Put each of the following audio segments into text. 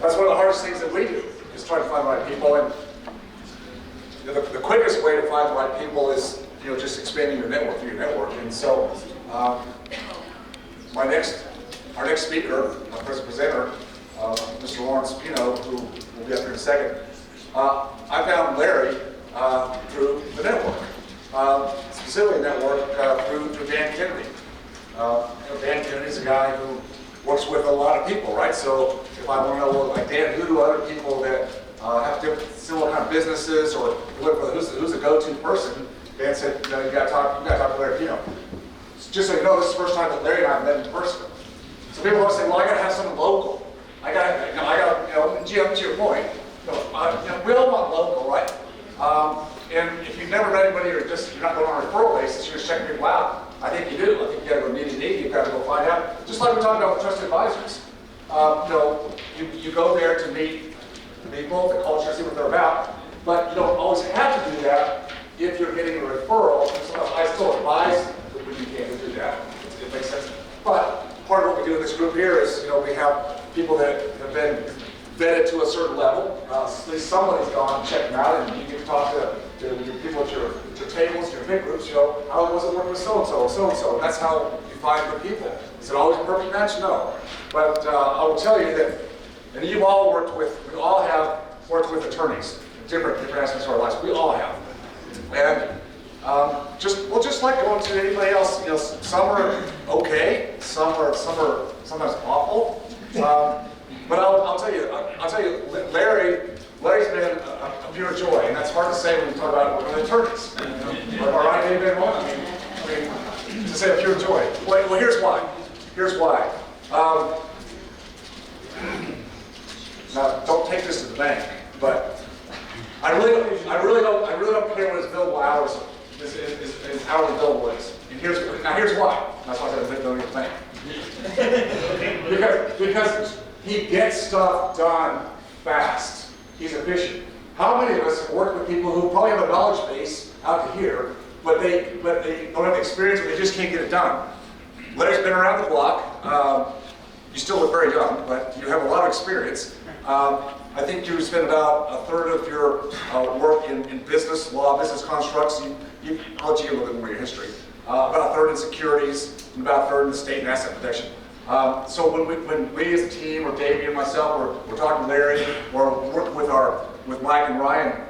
That's one of the hardest things that we do, is try to find the right people. And the quickest way to find the right people is, just expanding your network through your network. And so, our next speaker, our first presenter, Mr. Lawrence Pino, who will be up here in a second. I found Larry through the network, specifically network through Dan Kennedy. Dan Kennedy is a guy who works with a lot of people, right? So if I want to know, well, like Dan, who do other people that have different, similar kind of businesses, or who's a go-to person? Dan said, you got to talk to Larry Pino. Just so you know, this is the first time that Larry and I have met in person. So people always say, well, I got to have someone local. Jim, to your point, we all want local, right? And if you've never met anybody, or you're not going on a referral basis, you're just checking people out. I think you do. I think you got to go meet a need. You've got to go find out. Just like we're talking about with trusted advisors. You go there to meet the people, the culture, see what they're about. But you don't always have to do that if you're getting a referral. I still advise that when you can't do that. It makes sense. But part of what we do in this group here is, we have people that have been vetted to a certain level. At least somebody's gone and checked them out, and you get to talk to your people at your tables, your big groups. How was it working with so-and-so, so-and-so? And that's how you find good people. Is it always a perfect match? No. But I will tell you that, and we all have worked with attorneys in different aspects of our lives. We all have. And just like going to anybody else, some are okay, some are sometimes awful. But I'll tell you, Larry's been a pure joy, and that's hard to say when you talk about working with attorneys. All right, David? I mean, to say a pure joy. Well, here's why. Now, don't take this to the bank, but I really don't care what his billable hours his hourly billable is. And here's why. That's why I said don't even think. because he gets stuff done fast. He's efficient. How many of us have worked with people who probably have a knowledge base out to here, but they don't have the experience, or they just can't get it done? Larry's been around the block. You still look very young, but you have a lot of experience. I think you spend about a third of your work in business law, business constructs. I'll let you give a little bit more of your history. About a third in securities, and about a third in state and asset protection. So when we as a team, or Davey and myself, we're talking to Larry, or working with Mike and Ryan,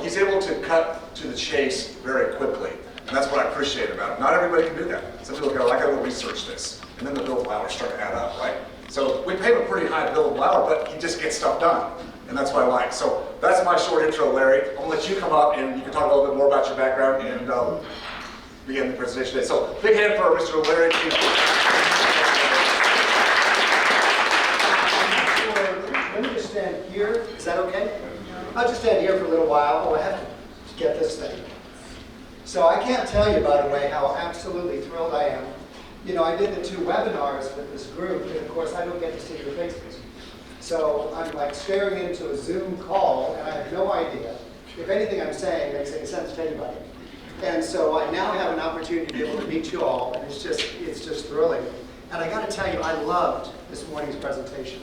he's able to cut to the chase very quickly. And that's what I appreciate about it. Not everybody can do that. Some people go, I got to research this. And then the billable hours start to add up, right? So we pay him a pretty high billable hour, but he just gets stuff done. And that's what I like. So that's my short intro, Larry. I'm going to let you come up and you can talk a little bit more about your background and begin the presentation today. So big hand for Mr. Larry Pino. Let me just stand here. Is that okay? I'll just stand here for a little while. Oh, I have to get this thing. So I can't tell you, by the way, how absolutely thrilled I am. I did the 2 webinars with this group, and of course I don't get to see your faces. So I'm like staring into a Zoom call, and I have no idea if anything I'm saying makes any sense to anybody. And so I now have an opportunity to be able to meet you all, and it's just thrilling. And I got to tell you, I loved this morning's presentation.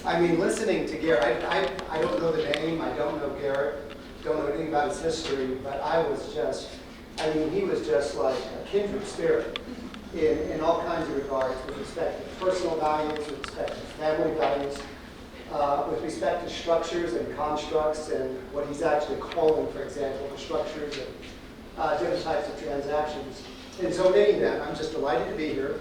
I mean, listening to Garrett, I don't know the name, I don't know Garrett, don't know anything about his history, but he was just like a kindred spirit in all kinds of regards, with respect to personal values, with respect to family values, with respect to structures and constructs, and what he's actually calling, for example, the structures and different types of transactions. And so in that, I'm just delighted to be here.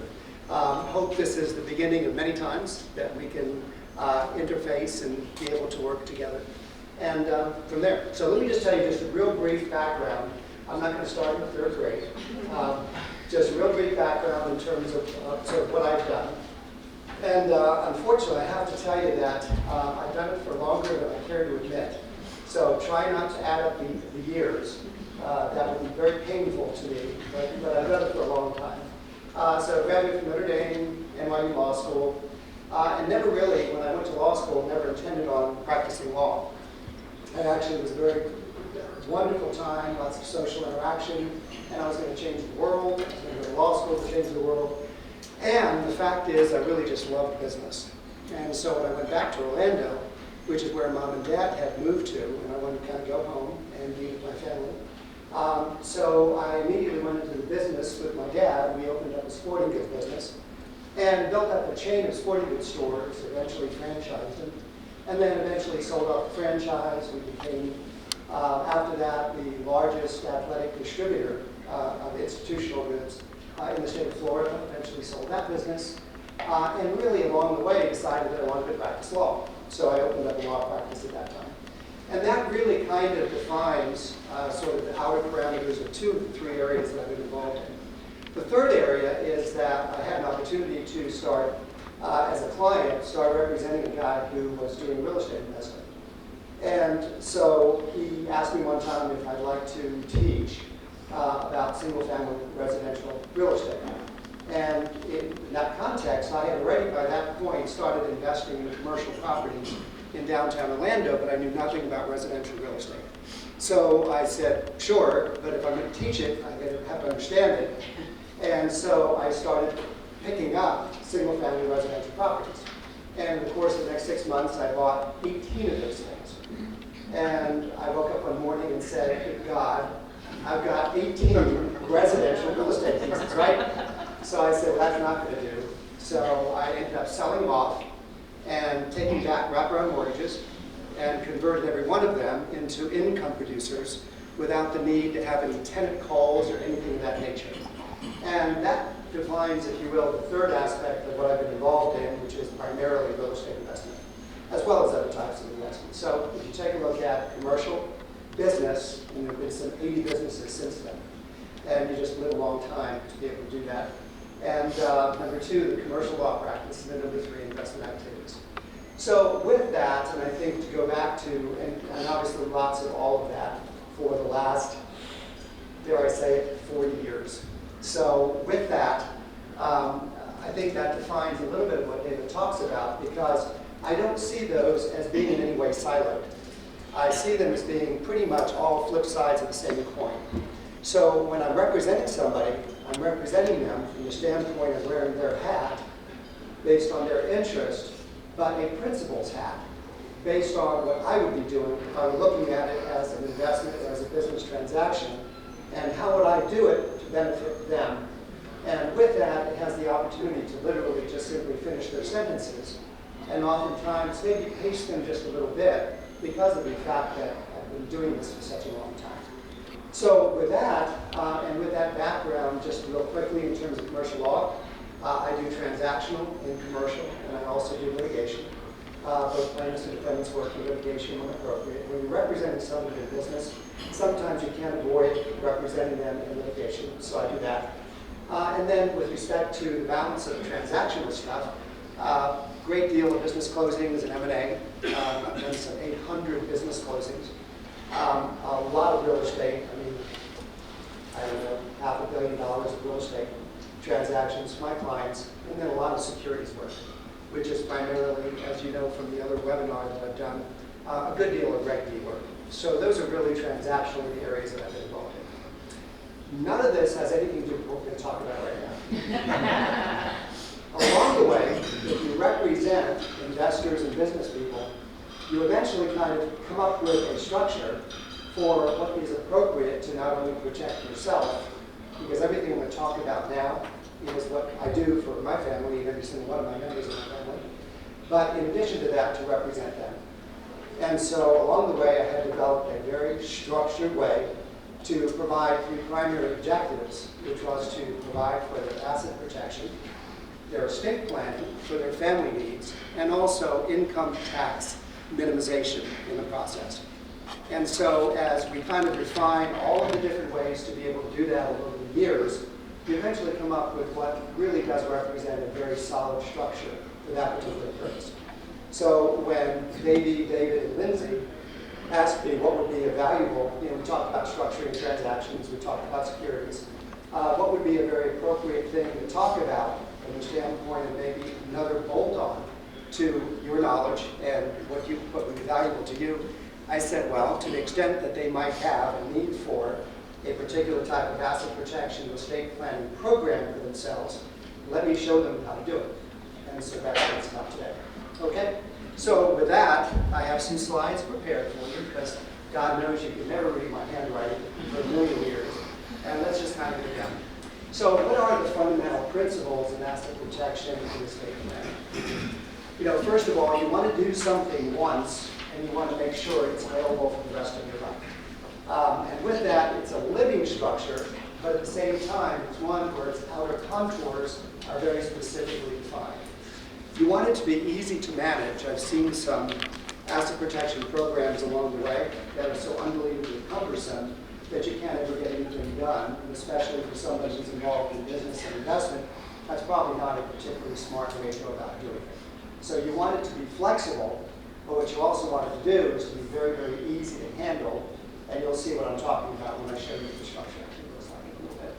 Hope this is the beginning of many times that we can interface and be able to work together. And from there. So let me just tell you just a real brief background. I'm not going to start in the 3rd grade. Just a real brief background in terms of sort of what I've done. And unfortunately, I have to tell you that I've done it for longer than I care to admit. So try not to add up the years. That would be very painful to me, but I've done it for a long time. So I graduated from Notre Dame, NYU Law School, and never really, when I went to law school, never intended on practicing law. And actually, it was a very wonderful time, lots of social interaction, and I was going to change the world. I was going to go to law school to change the world. And the fact is, I really just loved business. And so when I went back to Orlando, which is where Mom and Dad had moved to, and I wanted to kind of go home and be with my family. So I immediately went into the business with my dad. We opened up a sporting goods business and built up a chain of sporting goods stores, eventually franchised them, and then eventually sold off the franchise. We became, after that, the largest athletic distributor of institutional goods in the state of Florida. Eventually sold that business. And really along the way decided that I wanted to practice law. So I opened up a law practice at that time. And that really kind of defines sort of the outer parameters of 2 of the 3 areas that I've been involved in. The third area is that I had an opportunity to start, as a client, start representing a guy who was doing real estate investing. And so he asked me one time if I'd like to teach about single-family residential real estate. And in that context, I had already by that point started investing in commercial properties in downtown Orlando, but I knew nothing about residential real estate. So I said, sure, but if I'm going to teach it, I have to understand it. And so I started picking up single-family residential properties. And in the course of the next 6 months, I bought 18 of those things. And I woke up one morning and said, good God, I've got 18 residential real estate pieces, right? So I said, well, that's not going to do. So I ended up selling them off and taking back wraparound mortgages and converted every one of them into income producers without the need to have any tenant calls or anything of that nature. And that defines, if you will, the third aspect of what I've been involved in, which is primarily real estate investment, as well as other types of investment. So if you take a look at commercial business, and there have been some 80 businesses since then, and you just live a long time to be able to do that. And number 2, the commercial law practice, and then number 3, investment activities. So with that, and I think to go back to, and obviously lots of all of that for the last, dare I say it, 40 years. So with that, I think that defines a little bit of what David talks about, because I don't see those as being in any way siloed. I see them as being pretty much all flip sides of the same coin. So when I'm representing somebody, I'm representing them from the standpoint of wearing their hat based on their interest, but a principal's hat based on what I would be doing if I were looking at it as an investment or as a business transaction, and how would I do it to benefit them. And with that, it has the opportunity to literally just simply finish their sentences, and oftentimes maybe pace them just a little bit because of the fact that I've been doing this for such a long time. So with that, and with that background, just real quickly in terms of commercial law, I do transactional in commercial, and I also do litigation. Both plaintiffs and defendants work in litigation when appropriate. When you're representing somebody in business, sometimes you can't avoid representing them in litigation, so I do that. And then with respect to the balance of the transactional stuff, great deal of business closings and M&A. I've done some 800 business closings. A lot of real estate. I mean, I don't know, $500 million of real estate transactions for my clients, and then a lot of securities work, which is primarily, as you know from the other webinar that I've done, a good deal of Reg D work. So those are really transactional areas that I've been involved in. None of this has anything to do with what we're going to talk about right now. Along the way, if you represent investors and business people, you eventually kind of come up with a structure for what is appropriate to not only protect yourself, because everything I'm going to talk about now is what I do for my family and every single one of my members of my family, but in addition to that, to represent them. And so along the way, I had developed a very structured way to provide 3 primary objectives, which was to provide for their asset protection, their estate planning for their family needs, and also income tax minimization in the process. And so as we kind of refine all of the different ways to be able to do that over the years, we eventually come up with what really does represent a very solid structure for that particular purpose. So when David, and Lindsay asked me what would be a valuable, we talked about structuring transactions, we talked about securities, what would be a very appropriate thing to talk about from the standpoint of maybe another bolt-on to your knowledge and what would be valuable to you. I said, well, to the extent that they might have a need for a particular type of asset protection or estate planning program for themselves, let me show them how to do it. And so that's what it's about today. Okay? So with that, I have some slides prepared for you because God knows you can never read my handwriting for a million years. And let's just kind of get down. So what are the fundamental principles in asset protection in the estate plan? You know, first of all, you want to do something once, and you want to make sure it's available for the rest of your life. And with that, it's a living structure, but at the same time, it's one where its outer contours are very specifically defined. You want it to be easy to manage. I've seen some asset protection programs along the way that are so unbelievably cumbersome that you can't ever get anything done, and especially for somebody who's involved in business and investment, that's probably not a particularly smart way to go about doing it. So you want it to be flexible, but what you also want it to do is to be very, very easy to handle, and you'll see what I'm talking about when I show you the structure actually looks like in a little bit.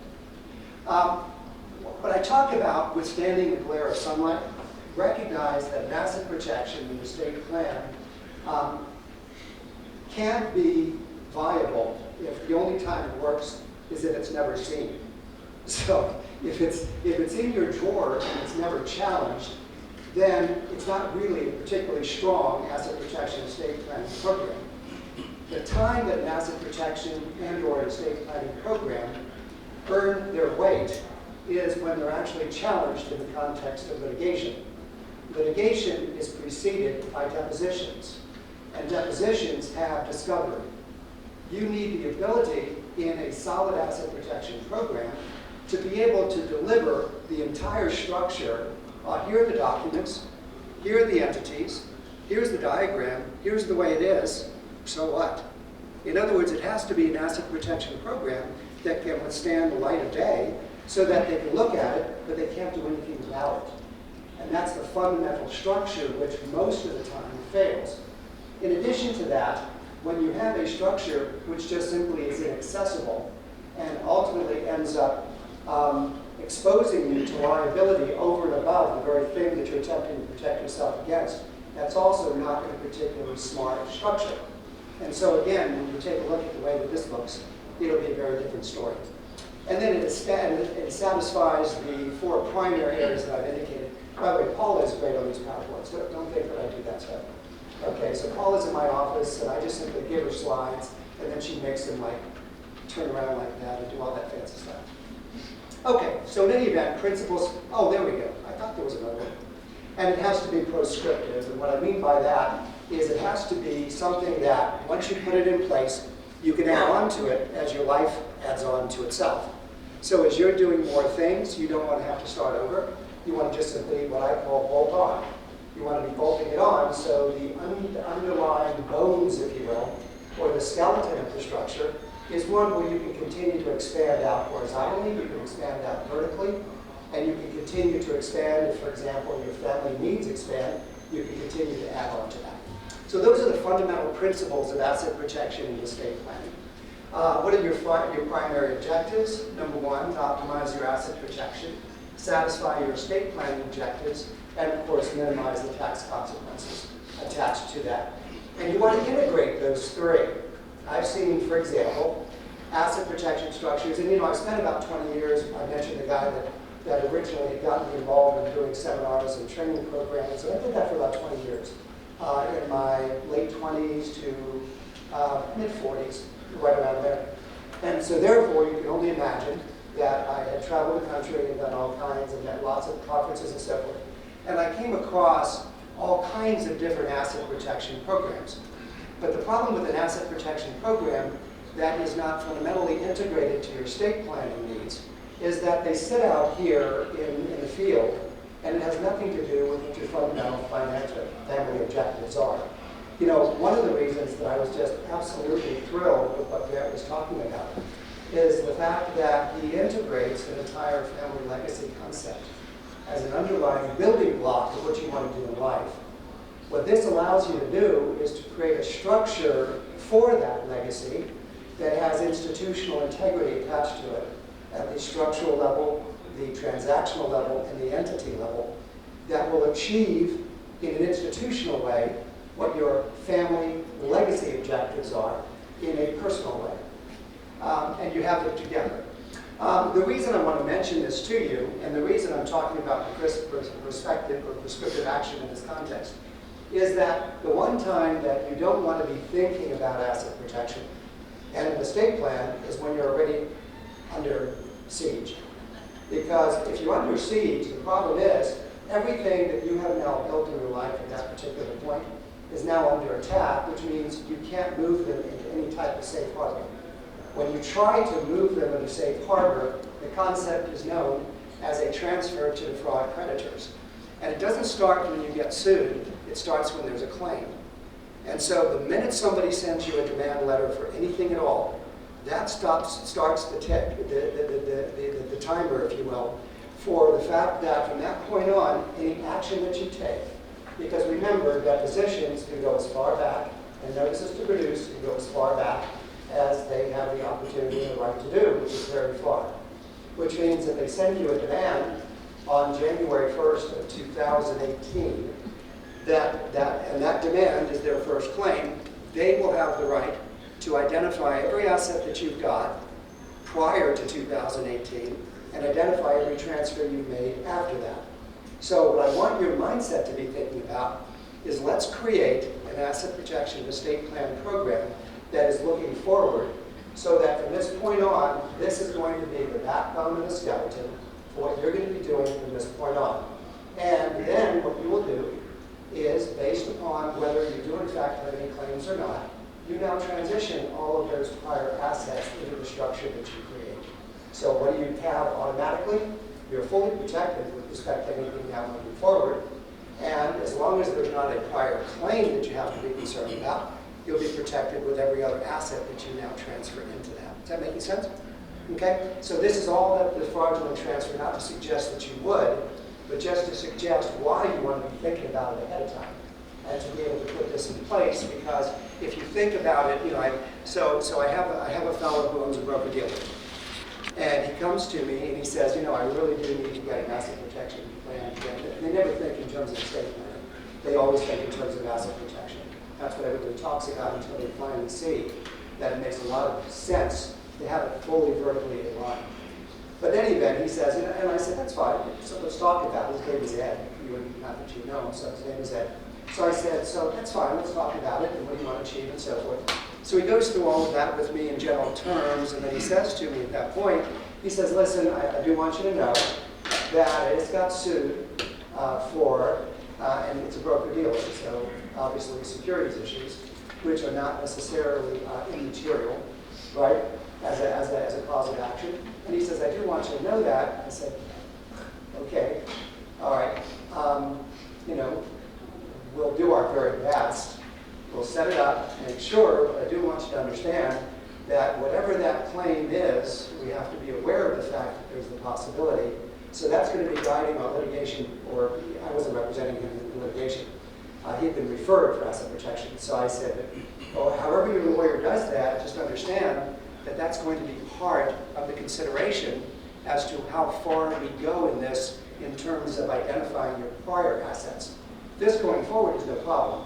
When I talk about withstanding the glare of sunlight, recognize that an asset protection in the estate plan can't be viable if the only time it works is if it's never seen. So if it's in your drawer and it's never challenged, then it's not really a particularly strong asset protection estate planning program. The time that an asset protection and/or estate planning program earn their weight is when they're actually challenged in the context of litigation. Litigation is preceded by depositions, and depositions have discovery. You need the ability in a solid asset protection program to be able to deliver the entire structure. Here are the documents, here are the entities, here's the diagram, here's the way it is, so what? In other words, it has to be an asset protection program that can withstand the light of day so that they can look at it, but they can't do anything without it. And that's the fundamental structure which most of the time fails. In addition to that, when you have a structure which just simply is inaccessible and ultimately ends up exposing you to liability over and above the very thing that you're attempting to protect yourself against, that's also not a particularly smart structure. And so again, when you take a look at the way that this looks, it'll be a very different story. And then it satisfies the four primary areas that I've indicated. By the way, Paula is great on these PowerPoints. Don't think that I do that stuff. Okay, so Paula's in my office, and I just simply give her slides, and then she makes them like turn around like that and do all that fancy stuff. Okay, so in any event, principles, oh, there we go. I thought there was another one. And it has to be proscriptive, and what I mean by that is it has to be something that, once you put it in place, you can add on to it as your life adds on to itself. So as you're doing more things, you don't want to have to start over. You want to just simply, what I call, bolt on. You want to be bolting it on so the underlying bones, if you will, or the skeleton of the structure is one where you can continue to expand out horizontally, you can expand out vertically, and you can continue to expand if, for example, your family needs expand, you can continue to add on to that. So those are the fundamental principles of asset protection in estate planning. What are your primary objectives? Number one, to optimize your asset protection, satisfy your estate planning objectives, and of course minimize the tax consequences attached to that. And you want to integrate those three. I've seen, for example, asset protection structures, and I've spent about 20 years, I mentioned the guy that originally had gotten me involved in doing seminars and training programs, and I did that for about 20 years. In my late 20s to mid-40s, right around there. And so therefore, you can only imagine that I had traveled the country and done all kinds and met lots of conferences and so forth. And I came across all kinds of different asset protection programs. But the problem with an asset protection program that is not fundamentally integrated to your estate planning needs is that they sit out here in the field, and it has nothing to do with what your fundamental financial family objectives are. One of the reasons that I was just absolutely thrilled with what Garrett was talking about is the fact that he integrates an entire family legacy concept as an underlying building block of what you want to do in life. What this allows you to do is to create a structure for that legacy that has institutional integrity attached to it at the structural level, the transactional level, and the entity level that will achieve in an institutional way what your family legacy objectives are in a personal way. And you have them together. The reason I want to mention this to you, and the reason I'm talking about the perspective or prescriptive action in this context, is that the one time that you don't want to be thinking about asset protection, and in the estate plan, is when you're already under siege. Because if you're under siege, the problem is everything that you have now built in your life at that particular point is now under attack, which means you can't move them into any type of safe harbor. When you try to move them into safe harbor, the concept is known as a transfer to defraud creditors. And it doesn't start when you get sued, it starts when there's a claim. And so the minute somebody sends you a demand letter for anything at all, that starts the timer, if you will, for the fact that from that point on, any action that you take, because remember, depositions can go as far back, and notices to produce can go as far back as they have the opportunity and the right to do, which is very far. Which means that they send you a demand on January 1st of 2018, and that demand is their first claim, they will have the right to identify every asset that you've got prior to 2018 and identify every transfer you've made after that. So what I want your mindset to be thinking about is let's create an asset protection estate plan program that is looking forward so that from this point on, this is going to be the backbone and the skeleton for what you're going to be doing from this point on. And then what you will do is, based upon whether you do in fact have any claims or not, you now transition all of those prior assets into the structure that you create. So what do you have automatically? You're fully protected with respect to anything now moving forward. And as long as there's not a prior claim that you have to be concerned about, you'll be protected with every other asset that you now transfer into that. Does that make sense? Okay? So this is all that the fraudulent transfer, not to suggest that you would, but just to suggest why you want to be thinking about it ahead of time and to be able to put this in place. Because if you think about it, I have a fellow who owns a broker-dealer. And he comes to me and he says, I really do need to get an asset protection plan. And they never think in terms of estate planning. They always think in terms of asset protection. That's what everybody talks about until they finally see that it makes a lot of sense to have it fully vertically in line. But in any event, he says, and I said, that's fine. So let's talk about it. His name is Ed. Not that you know him, so his name is Ed. So I said, so that's fine. Let's talk about it and what do you want to achieve and so forth. So he goes through all of that with me in general terms, and then he says to me at that point, he says, listen, I do want you to know that it's got sued and it's a broker-dealer, so obviously securities issues, which are not necessarily immaterial, right, as a cause of action. And he says, I do want you to know that. I said, okay, all right, we'll do our very best. We'll set it up, make sure, but I do want you to understand that whatever that claim is, we have to be aware of the fact that there's the possibility. So that's going to be guiding our litigation, or I wasn't representing him in litigation. He had been referred for asset protection. So I said, well, however your lawyer does that, just understand that that's going to be part of the consideration as to how far we go in this in terms of identifying your prior assets. This going forward is no problem.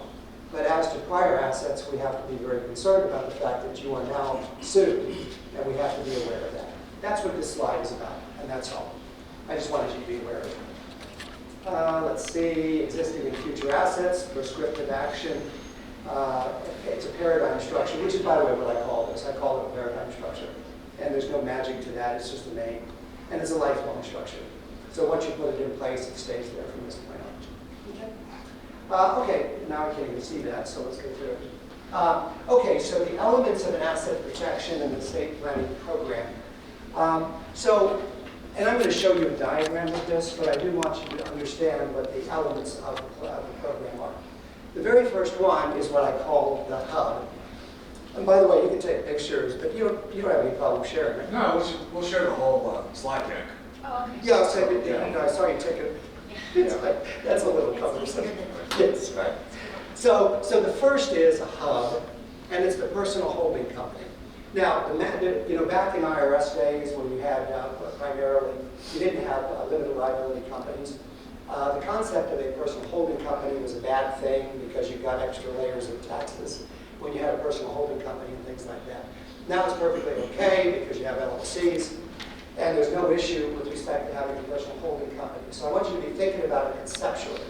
But as to prior assets, we have to be very concerned about the fact that you are now sued, and we have to be aware of that. That's what this slide is about, and that's all. I just wanted you to be aware of it. Let's see, existing and future assets, prescriptive action. It's a paradigm structure, which is, by the way, what I call this. I call it a paradigm structure. And there's no magic to that, it's just a name. And it's a lifelong structure. So once you put it in place, it stays there from this point on. Okay? Okay, now I can't even see that, so let's go through it. Okay, so the elements of an asset protection and estate planning program. And I'm going to show you a diagram of this, but I do want you to understand what the elements of the program are. The very first one is what I call the hub. And by the way, you can take pictures, but you don't have any problem sharing it. No, we'll share the whole slide deck. Oh, okay. Yeah, so I saw you take it. That's a little cumbersome. Yes, right. So the first is a hub, and it's the personal holding company. Now, back in IRS days when you had primarily, you didn't have limited liability companies. The concept of a personal holding company was a bad thing because you got extra layers of taxes when you had a personal holding company and things like that. Now it's perfectly okay because you have LLCs. And there's no issue with respect to having a personal holding company. So I want you to be thinking about it conceptually.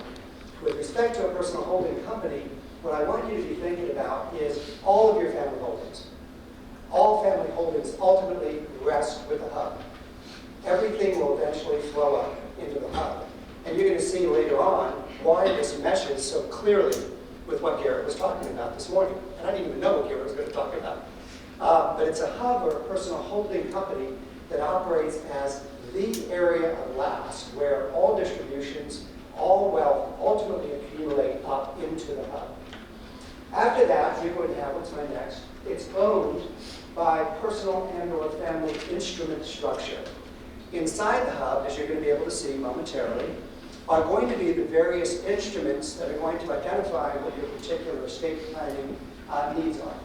With respect to a personal holding company, what I want you to be thinking about is all of your family holdings. All family holdings ultimately rest with the hub. Everything will eventually flow up into the hub. And you're going to see later on why this meshes so clearly with what Garrett was talking about this morning. And I didn't even know what Garrett was going to talk about. But it's a hub or a personal holding company that operates as the area of last where all distributions, all wealth ultimately accumulate up into the hub. After that, you're going to have, what's my next? It's owned by personal and or family instrument structure. Inside the hub, as you're going to be able to see momentarily, are going to be the various instruments that are going to identify what your particular estate planning needs are.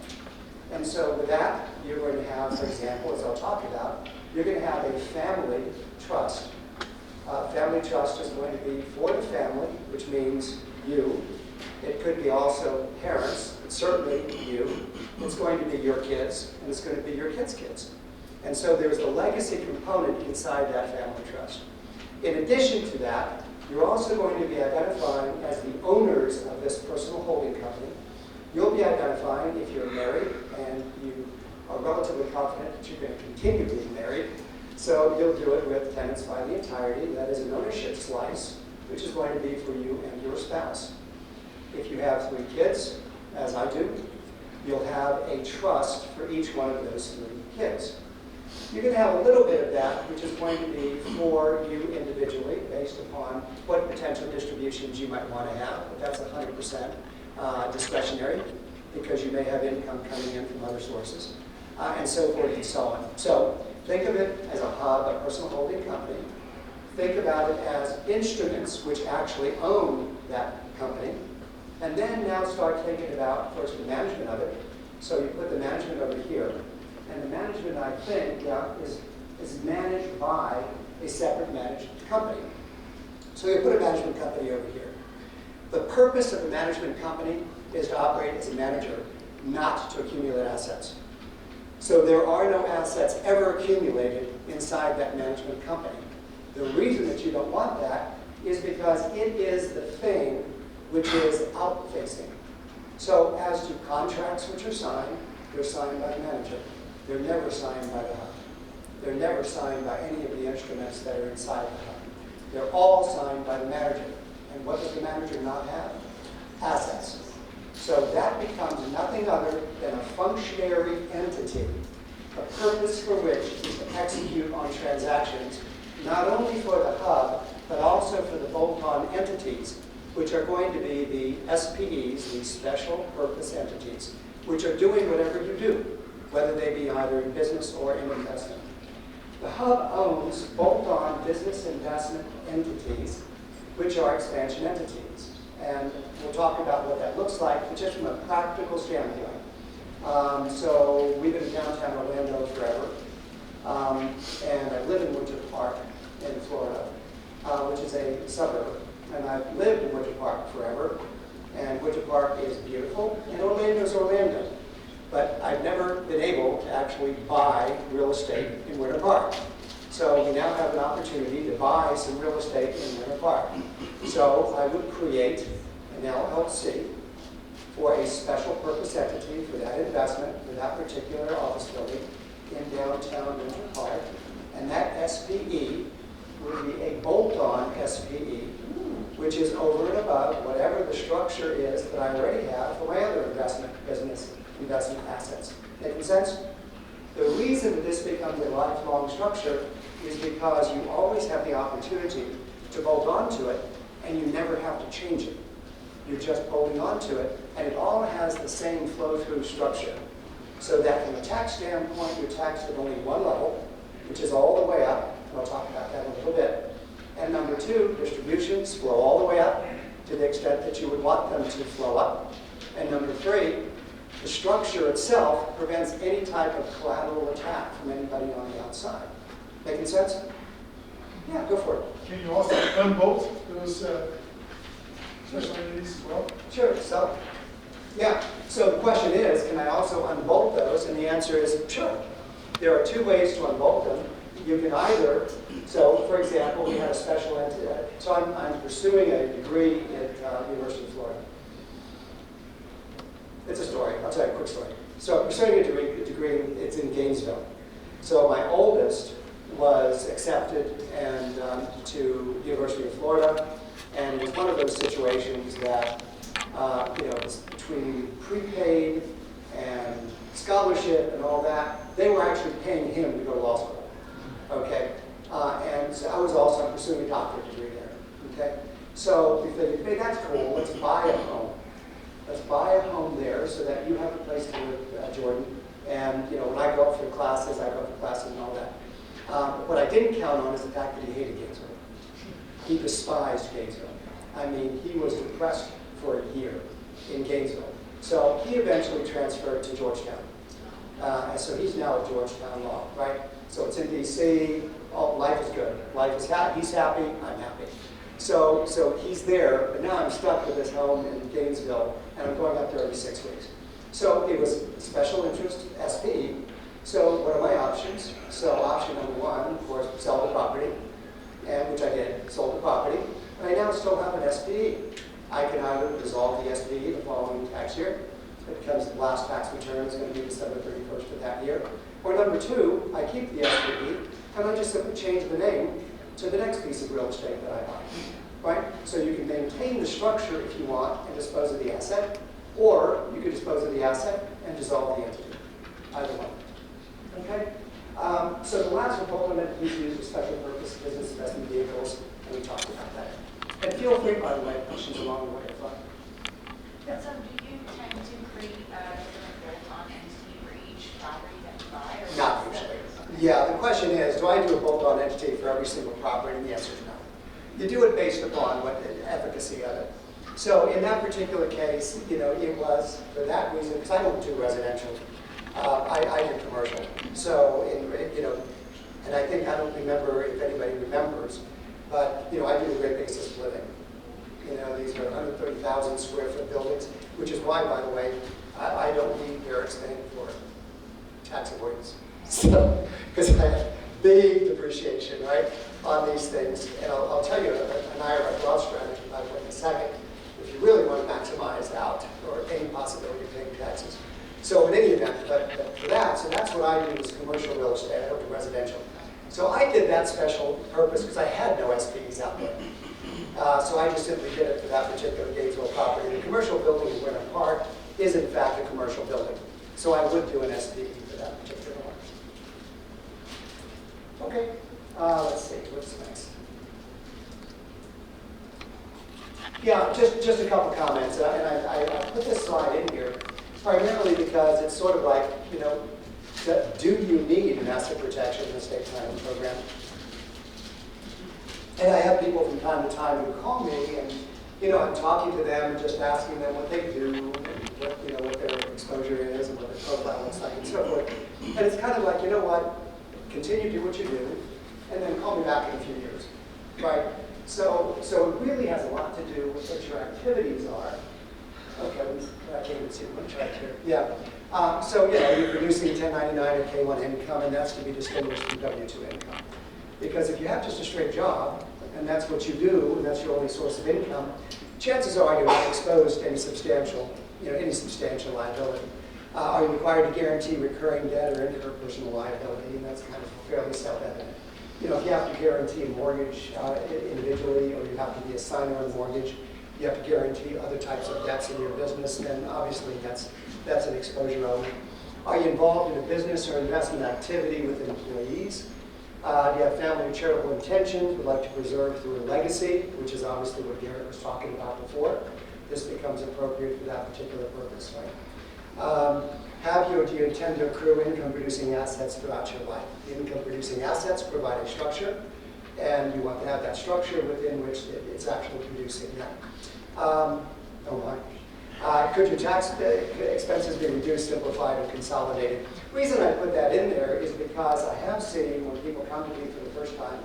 And so with that, you're going to have, for example, as I'll talk about, you're going to have a family trust. Family trust is going to be for the family, which means you. It could be also parents, but certainly you. It's going to be your kids, and it's going to be your kids' kids. And so there's the legacy component inside that family trust. In addition to that, you're also going to be identifying as the owners of this personal holding company. You'll be identifying if you're married and you are relatively confident that you're going to continue being married. So you'll do it with tenants by the entirety. That is an ownership slice, which is going to be for you and your spouse. If you have 3 kids, as I do, you'll have a trust for each one of those 3 kids. You're going to have a little bit of that, which is going to be for you individually, based upon what potential distributions you might want to have, but that's 100% discretionary, because you may have income coming in from other sources, and so forth and so on. So think of it as a hub, a personal holding company. Think about it as instruments which actually own that company. And then now start thinking about, first, the management of it. So you put the management over here. And the management, I think, is managed by a separate managed company. So you put a management company over here. The purpose of the management company is to operate as a manager, not to accumulate assets. So there are no assets ever accumulated inside that management company. The reason that you don't want that is because it is the thing which is out-facing. So as to contracts which are signed, they're signed by the manager. They're never signed by the hub. They're never signed by any of the instruments that are inside the hub. They're all signed by the manager. And what does the manager not have? Assets. So that becomes nothing other than a functionary entity, the purpose for which is to execute on transactions, not only for the hub, but also for the bolt-on entities, which are going to be the SPEs, the special purpose entities, which are doing whatever you do, whether they be either in business or in investment. The hub owns bolt-on business investment entities, which are expansion entities. And we'll talk about what that looks like, but just from a practical standpoint. So we've been in downtown Orlando forever, and I live in Winter Park in Florida, which is a suburb. And I've lived in Winter Park forever, and Winter Park is beautiful, and Orlando's Orlando. But I've never been able to actually buy real estate in Winter Park. So we now have an opportunity to buy some real estate in Winter Park. So I would create an LLC for a special purpose entity for that investment, for that particular office building in downtown Winter Park. And that SPE would be a bolt-on SPE, which is over and above whatever the structure is that I already have for my other investment assets. Making sense? The reason that this becomes a lifelong structure is because you always have the opportunity to bolt onto it, and you never have to change it. You're just holding onto it, and it all has the same flow-through structure. So that from a tax standpoint, you're taxed at only one level, which is all the way up, and I'll talk about that in a little bit. And number 2, distributions flow all the way up to the extent that you would want them to flow up. And number 3, the structure itself prevents any type of collateral attack from anybody on the outside. Making sense? Yeah, go for it. Can you also unbolt those special entities as well? Sure, so, yeah. So the question is, can I also unbolt those? And the answer is, sure. There are 2 ways to unbolt them. you can either, so for example, we had a special, so I'm pursuing a degree at University of Florida. It's a story, I'll tell you a quick story. So I'm pursuing a degree, it's in Gainesville. So my oldest was accepted and to University of Florida, and it was one of those situations that, it was between prepaid and scholarship and all that. They were actually paying him to go to law school, okay? And so I was also pursuing a doctorate degree there, okay? So we figured, hey, that's cool, let's buy a home. Let's buy a home there so that you have a place to live, Jordan. And when I go up for classes, I go up for classes and all that. What I didn't count on is the fact that he hated Gainesville. He despised Gainesville. I mean, he was depressed for a year in Gainesville. So he eventually transferred to Georgetown. And so he's now at Georgetown Law, right? So it's in DC, life is good. Life is happy, he's happy, I'm happy. So he's there, but now I'm stuck with this home in Gainesville, and I'm going up there every 6 weeks. So it was special interest, SP. So what are my options? So option number one, of course, sell the property, and which I did, sold the property. And I now still have an SPE. I can either dissolve the SPE the following tax year. It becomes the last tax return is going to be December 31st of that year. Or number two, I keep the SPE, and I just simply change the name to the next piece of real estate that I buy. Right? So you can maintain the structure if you want and dispose of the asset, or you could dispose of the asset and dissolve the entity. Either one. Okay? So the last component is used for special purpose business investment vehicles, and we talked about that. And feel free, by the way, questions along the way. Yeah. So do you tend to create a different bolt-on entity for each property that you buy? Or Not usually. Yeah, the question is, do I do a bolt-on entity for every single property? And the answer is no. You do it based upon what the efficacy of it. So in that particular case, it was for that reason, because I don't do residential. I do commercial. So, and I think, I don't remember if anybody remembers, but, I do the great big assisted living. These are 130,000 square foot buildings, which is why, by the way, I don't need their expanded for tax avoidance. So, because I have big depreciation, right, on these things. And I'll tell you an IRA growth strategy, by the way, in a second, if you really want to maximize out or any possibility of paying taxes. So in any event, but for that, so that's what I do is commercial real estate. I don't do residential. So I did that special purpose because I had no SPs out there. So I just simply did it for that particular Gainesville property. The commercial building in Winter Park is in fact a commercial building. So I would do an SPE for that particular one. Okay, let's see, what's next? Yeah, just a couple comments. And I put this slide in here primarily because it's sort of like, do you need an asset protection in the estate planning program? And I have people from time to time who call me, and I'm talking to them and just asking them what they do, and what their exposure is, and what their profile looks like, and so forth. And it's kind of like, you know what? Continue to do what you do, and then call me back in a few years, right? So it really has a lot to do with what your activities are. Okay, I can't even see what chart here. Yeah. So you're producing 1099 or K1 income, and that's to be distinguished from W2 income. Because if you have just a straight job, and that's what you do, and that's your only source of income, chances are you're not exposed to any substantial liability. Are you required to guarantee recurring debt or interpersonal liability? And that's kind of fairly self-evident. If you have to guarantee a mortgage individually, or you have to be a signer on a mortgage, you have to guarantee other types of debts in your business, then obviously that's an exposure element. Are you involved in a business or investment activity with employees? Do you have family or charitable intentions, would like to preserve through a legacy, which is obviously what Garrett was talking about before. This becomes appropriate for that particular purpose, right? Have you or do you intend to accrue income-producing assets throughout your life? The income-producing assets provide a structure, and you want to have that structure within which it's actually producing that. Oh my. Could your tax expenses be reduced, simplified, or consolidated? The reason I put that in there is because I have seen when people come to me for the first time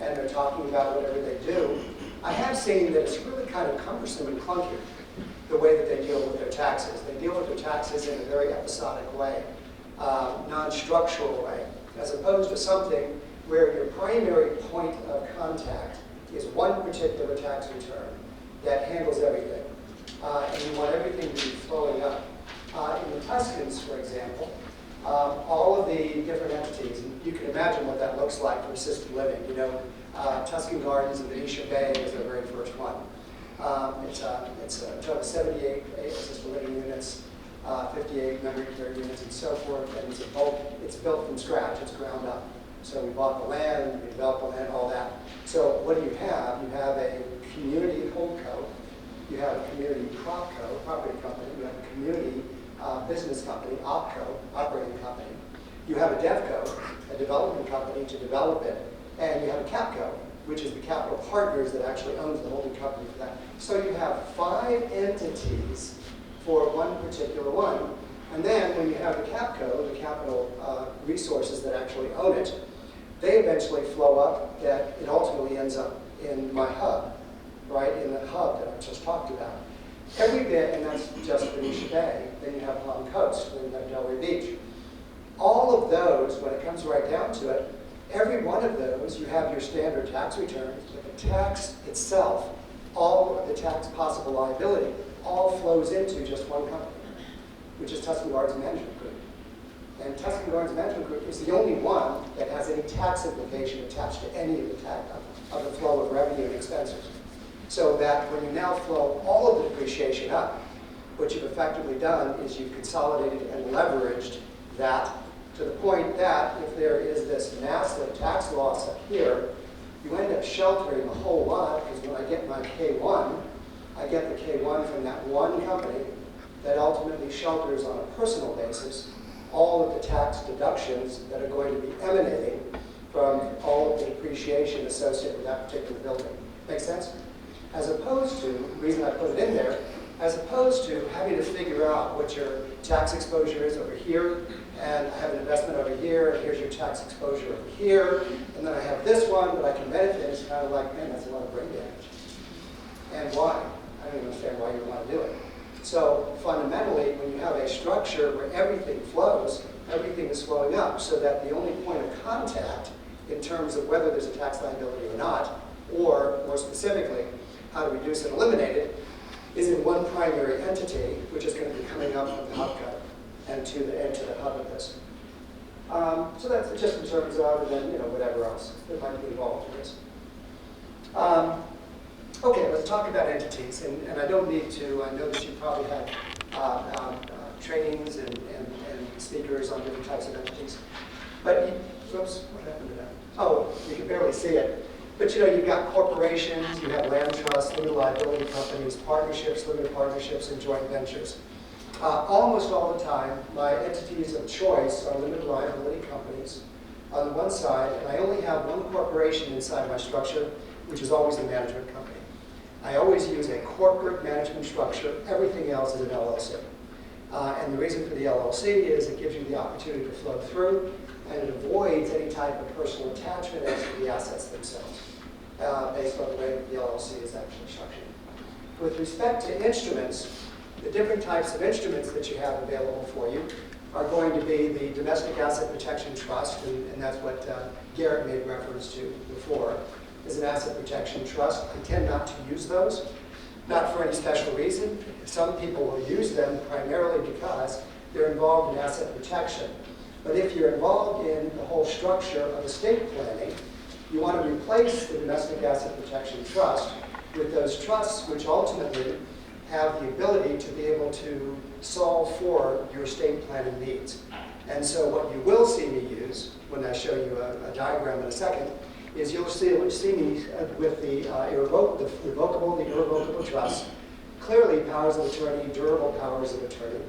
and they're talking about whatever they do, I have seen that it's really kind of cumbersome and clunky, the way that they deal with their taxes. They deal with their taxes in a very episodic way, non-structural way, as opposed to something where your primary point of contact is one particular tax return that handles everything. And you want everything to be flowing up. In the Tuscans, for example, all of the different entities, and you can imagine what that looks like for assisted living. You know, Tuscan Gardens in Venetia Bay is the very first one. It's a total of 78 assisted living units, 58 memory care units, and so forth. And it's built from scratch. It's ground up. So we bought the land, we developed the land, all that. So what do you have? You have a community holdco. You have a community propco, property company. You have a community business company, opco, operating company. You have a devco, a development company to develop it. And you have a capco, which is the capital partners that actually owns the holding company for that. So you have 5 entities for one particular one. And then when you have the capco, the capital resources that actually own it, they eventually flow up that it ultimately ends up in my hub, right, in the hub that I just talked about. Every bit, and that's just Venetia Bay, then you have Palm Coast, then you have Delray Beach. All of those, when it comes right down to it, every one of those, you have your standard tax returns, but the tax itself, all of the tax possible liability, all flows into just one company, which is Tuscan Gardens Management Group. And Tuscan Gardens Management Group is the only one that has any tax implication attached to any of the flow of revenue and expenses. So that when you now flow all of the depreciation up, what you've effectively done is you've consolidated and leveraged that to the point that if there is this massive tax loss up here, you end up sheltering a whole lot, because when I get my K1, I get the K1 from that one company that ultimately shelters on a personal basis all of the tax deductions that are going to be emanating from all of the depreciation associated with that particular building. Make sense? As opposed to, the reason I put it in there, as opposed to having to figure out what your tax exposure is over here, and I have an investment over here, and here's your tax exposure over here, and then I have this one that I can benefit. It's kind of like, man, that's a lot of brain damage. And why? I don't even understand why you want to do it. So fundamentally, when you have a structure where everything flows, everything is flowing up, so that the only point of contact in terms of whether there's a tax liability or not, or more specifically, how to reduce and eliminate it, is in one primary entity, which is going to be coming up from the hub code and to the hub of this. So that's just in terms of, other than whatever else that might be involved in this. Okay, let's talk about entities, and I don't need to. I know that you probably had trainings and speakers on different types of entities. But whoops, what happened to that? Oh, you can barely see it. But you've got corporations, you have land trusts, limited liability companies, partnerships, limited partnerships, and joint ventures. Almost all the time, my entities of choice are limited liability companies on the one side, and I only have one corporation inside my structure, which is always a management company. I always use a corporate management structure. Everything else is an LLC. And the reason for the LLC is it gives you the opportunity to flow through, and it avoids any type of personal attachment as to the assets themselves, based on the way that the LLC is actually structured. With respect to instruments, the different types of instruments that you have available for you are going to be the Domestic Asset Protection Trust, and that's what Garrett made reference to before, is an asset protection trust. I tend not to use those, not for any special reason. Some people will use them primarily because they're involved in asset protection. But if you're involved in the whole structure of estate planning, you want to replace the Domestic Asset Protection Trust with those trusts which ultimately have the ability to be able to solve for your estate planning needs. And so what you will see me use, when I show you a diagram in a second, is you'll see me with the revocable, the irrevocable trust. Clearly, powers of attorney, durable powers of attorney.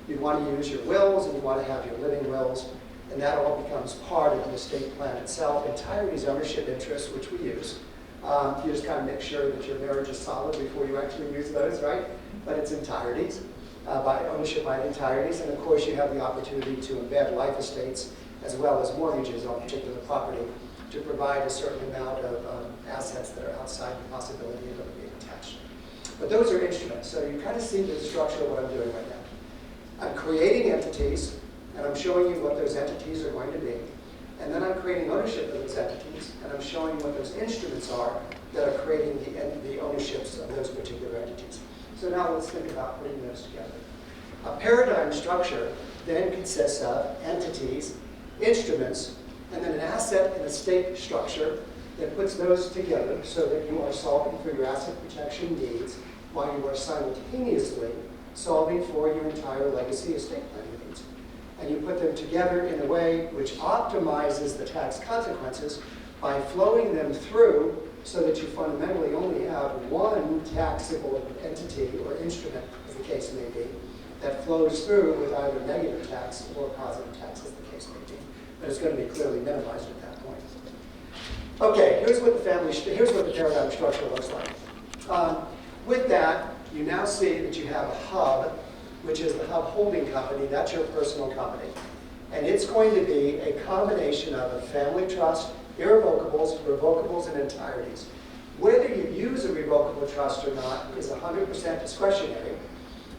You want to use your wills, and you want to have your living wills, and that all becomes part of the estate plan itself. Entirety's ownership interests, which we use. You just kind of make sure that your marriage is solid before you actually use those, right? But it's entireties, by ownership by entireties, and of course you have the opportunity to embed life estates as well as mortgages on particular property to provide a certain amount of assets that are outside the possibility of them being attached. But those are instruments, so you kind of see the structure of what I'm doing right now. I'm creating entities, and I'm showing you what those entities are going to be. And then I'm creating ownership of those entities, and I'm showing what those instruments are that are creating the ownerships of those particular entities. So now let's think about putting those together. A paradigm structure then consists of entities, instruments, and then an asset and estate structure that puts those together so that you are solving for your asset protection needs while you are simultaneously solving for your entire legacy estate planning needs. And you put them together in a way which optimizes the tax consequences by flowing them through so that you fundamentally only have one taxable entity or instrument, as the case may be, that flows through with either negative tax or positive tax, as the case may be. But it's going to be clearly minimized at that point. Okay, here's what the paradigm structure looks like. With that, you now see that you have a hub, which is the hub holding company. That's your personal company. And it's going to be a combination of a family trust, irrevocables, revocables, and entireties. Whether you use a revocable trust or not is 100% discretionary,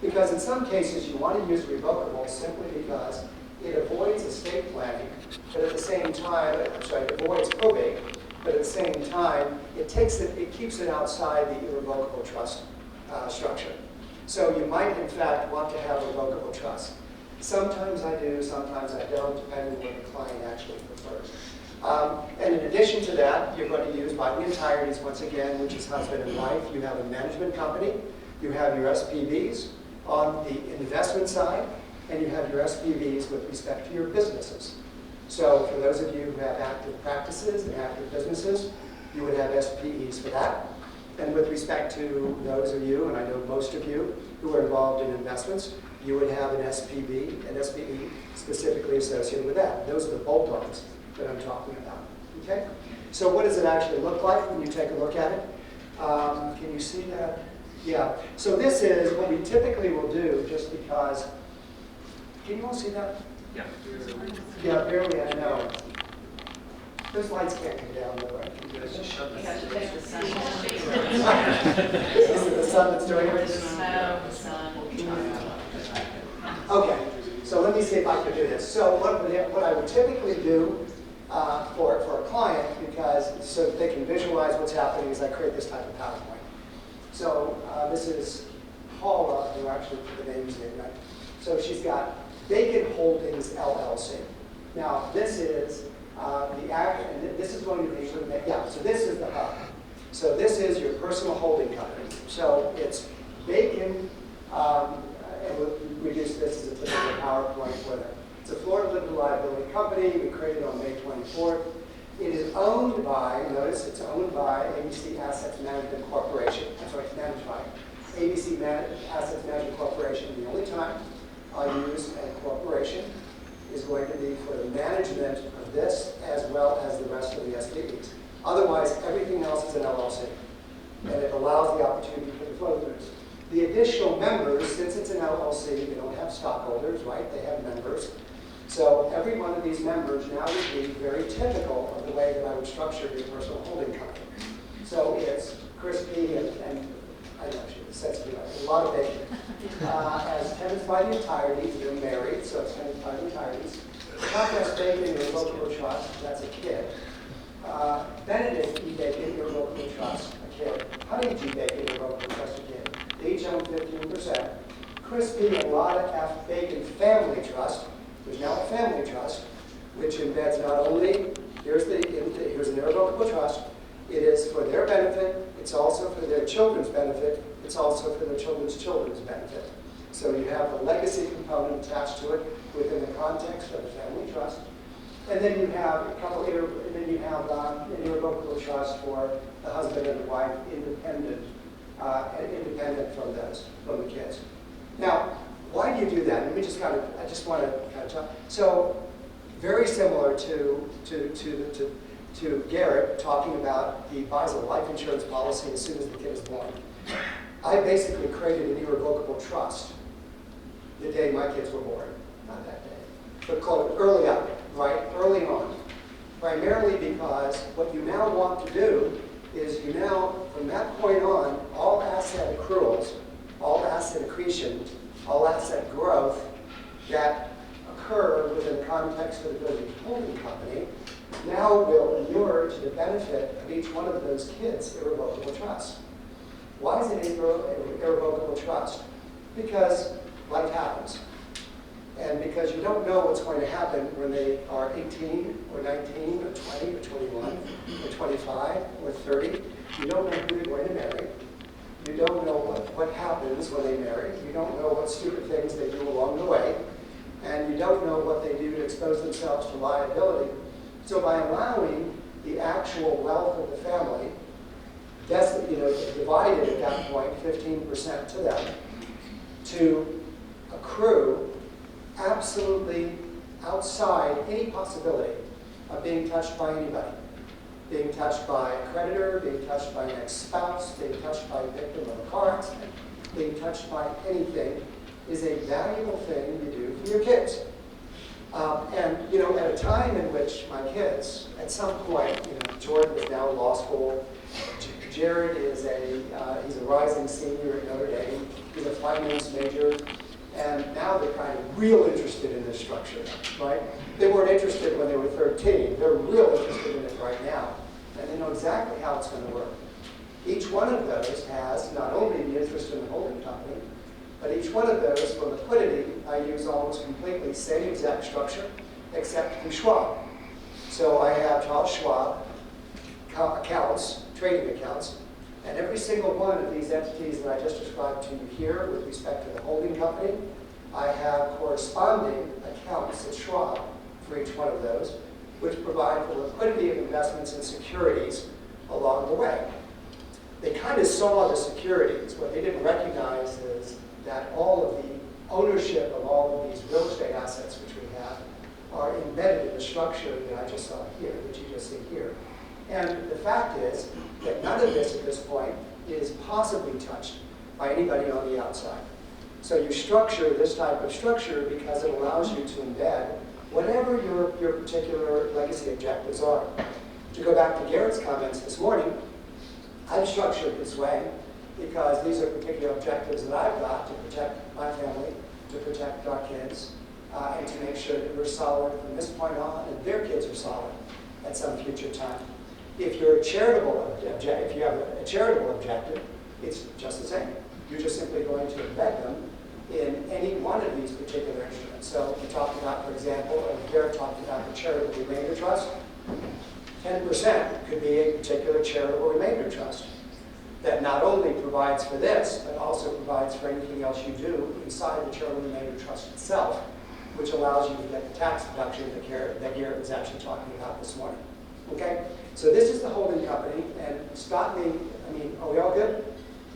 because in some cases you want to use revocables simply because it avoids estate planning, but at the same time, it avoids probate, but at the same time, it keeps it outside the irrevocable trust structure. So you might, in fact, want to have a revocable trust. Sometimes I do, sometimes I don't, depending on what the client actually prefers. And in addition to that, you're going to use by the entireties, once again, which is husband and wife. You have a management company, you have your SPVs on the investment side, and you have your SPVs with respect to your businesses. So for those of you who have active practices and active businesses, you would have SPEs for that. And with respect to those of you, and I know most of you, who are involved in investments, you would have an SPV, an SPE specifically associated with that. Those are the bolt-ons that I'm talking about, okay? So what does it actually look like when you take a look at it? Can you see that? Yeah, so this is what we typically will do just because, can you all see that? Yeah. Yeah, barely, I know. Those lights can't come down though, right? You guys just shut You this. have to take the sun. Is it the sun that's doing it? No, the sun. Okay, so let me see if I can do this. So what I would typically do for a client, so that they can visualize what's happening, is I create this type of PowerPoint. So this is Paula, who actually put the names in, right? So she's got Bacon Holdings LLC. Now this is the act, and this is going to be, so this is the hub. So this is your personal holding company. So it's Bacon, and we'll reduce this as a typical PowerPoint for them. It's a Florida Limited Liability Company. We created on May 24th. It is owned by, notice, it's owned by ABC Assets Management Corporation. That's right, it's managed by ABC Assets Management Corporation. The only time I use a corporation is going to be for the management of this as well as the rest of the SPVs. Otherwise, everything else is an LLC, and it allows the opportunity for the flow-throughs. The additional members, since it's an LLC, they don't have stockholders, right? They have members. So every one of these members now would be very typical of the way that I would structure your personal holding company. So it's Chris P. and I know she says a lot of bacon. As tenants by the entireties, they're married, so it's tenants by the entireties. Comcast Bacon, irrevocable trust, that's a kid. Benedict E. Bacon, irrevocable trust, a kid. Honey G. Bacon, irrevocable trust, a kid. They each own 15%. Chris P. and Lotta F. Bacon Family Trust. There's now a family trust, which embeds not only, here's an irrevocable trust, it is for their benefit, it's also for their children's benefit, it's also for their children's benefit. So you have a legacy component attached to it within the context of the family trust. And then you have an irrevocable trust for the husband and the wife, independent from the kids. Now, why do you do that? Let me just I just want to kind of talk. So, very similar to Garrett talking about he buys a life insurance policy as soon as the kid is born. I basically created an irrevocable trust the day my kids were born, not that day, but early up, right? Early on. Primarily because what you now want to do is you now, from that point on, all asset accruals, all asset accretion, all asset growth that occur within the context of the building holding company now will inure to the benefit of each one of those kids' irrevocable trust. Why is it an irrevocable trust? Because life happens. And because you don't know what's going to happen when they are 18 or 19 or 20 or 21 or 25 or 30. You don't know who you're going to marry. You don't know what happens when they marry. You don't know what stupid things they do along the way. And you don't know what they do to expose themselves to liability. So by allowing the actual wealth of the family, divided at that point, 15% to them, to accrue absolutely outside any possibility of being touched by anybody. Being touched by a creditor, being touched by an ex-spouse, being touched by a victim of a car accident, being touched by anything is a valuable thing you do for your kids. And at a time in which my kids, at some point, Jordan is now in law school, Jared is he's a rising senior at Notre Dame, he's a finance major, and now they're kind of real interested in this structure, right? They weren't interested when they were 13. They're real interested in it right now. And they know exactly how it's going to work. Each one of those has not only the interest in the holding company, but each one of those, for liquidity, I use almost completely same exact structure, except through Schwab. So I have Charles Schwab accounts, trading accounts, and every single one of these entities that I just described to you here with respect to the holding company, I have corresponding accounts at Schwab for each one of those, which provide for liquidity of investments and securities along the way. They kind of saw the securities. What they didn't recognize is that all of the ownership of all of these real estate assets which we have are embedded in the structure that I just saw here, that you just see here. And the fact is that none of this at this point is possibly touched by anybody on the outside. So you structure this type of structure because it allows you to embed whatever your particular legacy objectives are. To go back to Garrett's comments this morning, I've structured this way because these are particular objectives that I've got to protect my family, to protect our kids, and to make sure that we're solid from this point on, and their kids are solid at some future time. If you're a charitable if you have a charitable objective, it's just the same. You're just simply going to embed them in any one of these particular instruments. So we talked about, for example, Garrett talked about the charitable remainder trust. 10% could be a particular charitable remainder trust that not only provides for this, but also provides for anything else you do inside the charitable remainder trust itself, which allows you to get the tax deduction that Garrett was actually talking about this morning. Okay? So this is the holding company, and stop me, are we all good?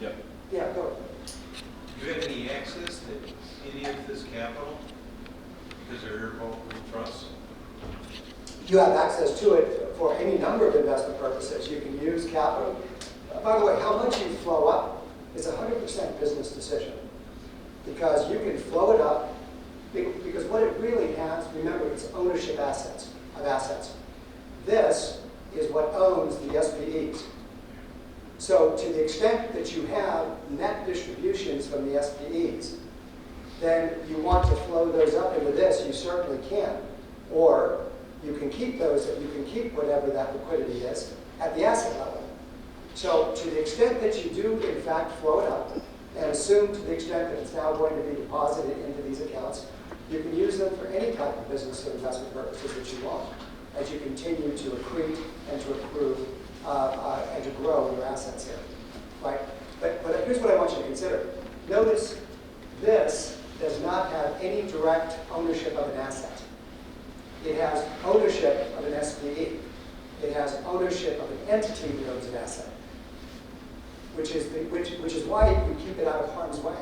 Yep. Yeah, go. Do you have any access to any of this capital? Because they're irrevocable trusts? You have access to it for any number of investment purposes. You can use capital. By the way, how much you flow up is 100% business decision. Because you can flow it up, because what it really has, remember, it's ownership of assets. This is what owns the SPEs. So to the extent that you have net distributions from the SPEs, then you want to flow those up into this, you certainly can. Or you can keep those, you can keep whatever that liquidity is at the asset level. So to the extent that you do, in fact, flow it up, and assume to the extent that it's now going to be deposited into these accounts, you can use them for any type of business or investment purposes that you want, as you continue to accrete and to accrue and to grow your assets here, right? But here's what I want you to consider. Notice this does not have any direct ownership of an asset. It has ownership of an SPE. It has ownership of an entity that owns an asset, which is why you keep it out of harm's way.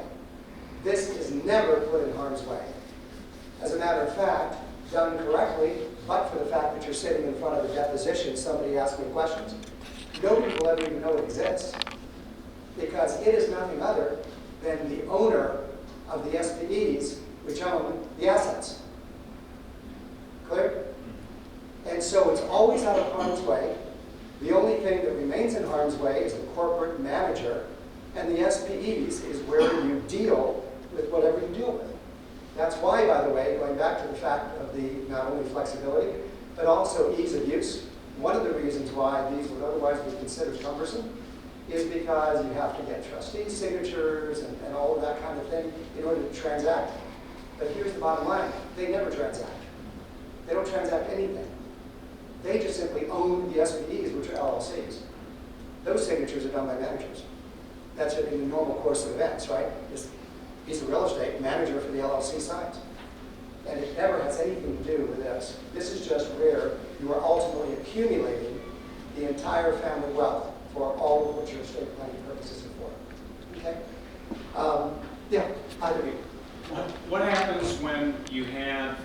This is never put in harm's way. As a matter of fact, done correctly, but for the fact that you're sitting in front of a deposition, somebody asking questions, nobody will ever even know it exists, because it is nothing other than the owner of the SPEs, which own the assets. Clear? And so it's always out of harm's way. The only thing that remains in harm's way is the corporate manager, and the SPEs is where you deal with whatever you deal with. That's why, by the way, going back to the fact of the not only flexibility, but but also ease of use. One of the reasons why these would otherwise be considered cumbersome is because you have to get trustee signatures and all of that kind of thing in order to transact. But here's the bottom line, they never transact. They don't transact anything. They just simply own the SPEs, which are LLCs. Those signatures are done by managers. That's in the normal course of events, right? This piece of real estate, manager for the LLC signs. And it never has anything to do with this. This is just where you are ultimately accumulating the entire family wealth for all of what your estate planning purposes are for. Okay? Yeah, either of you. What happens when you have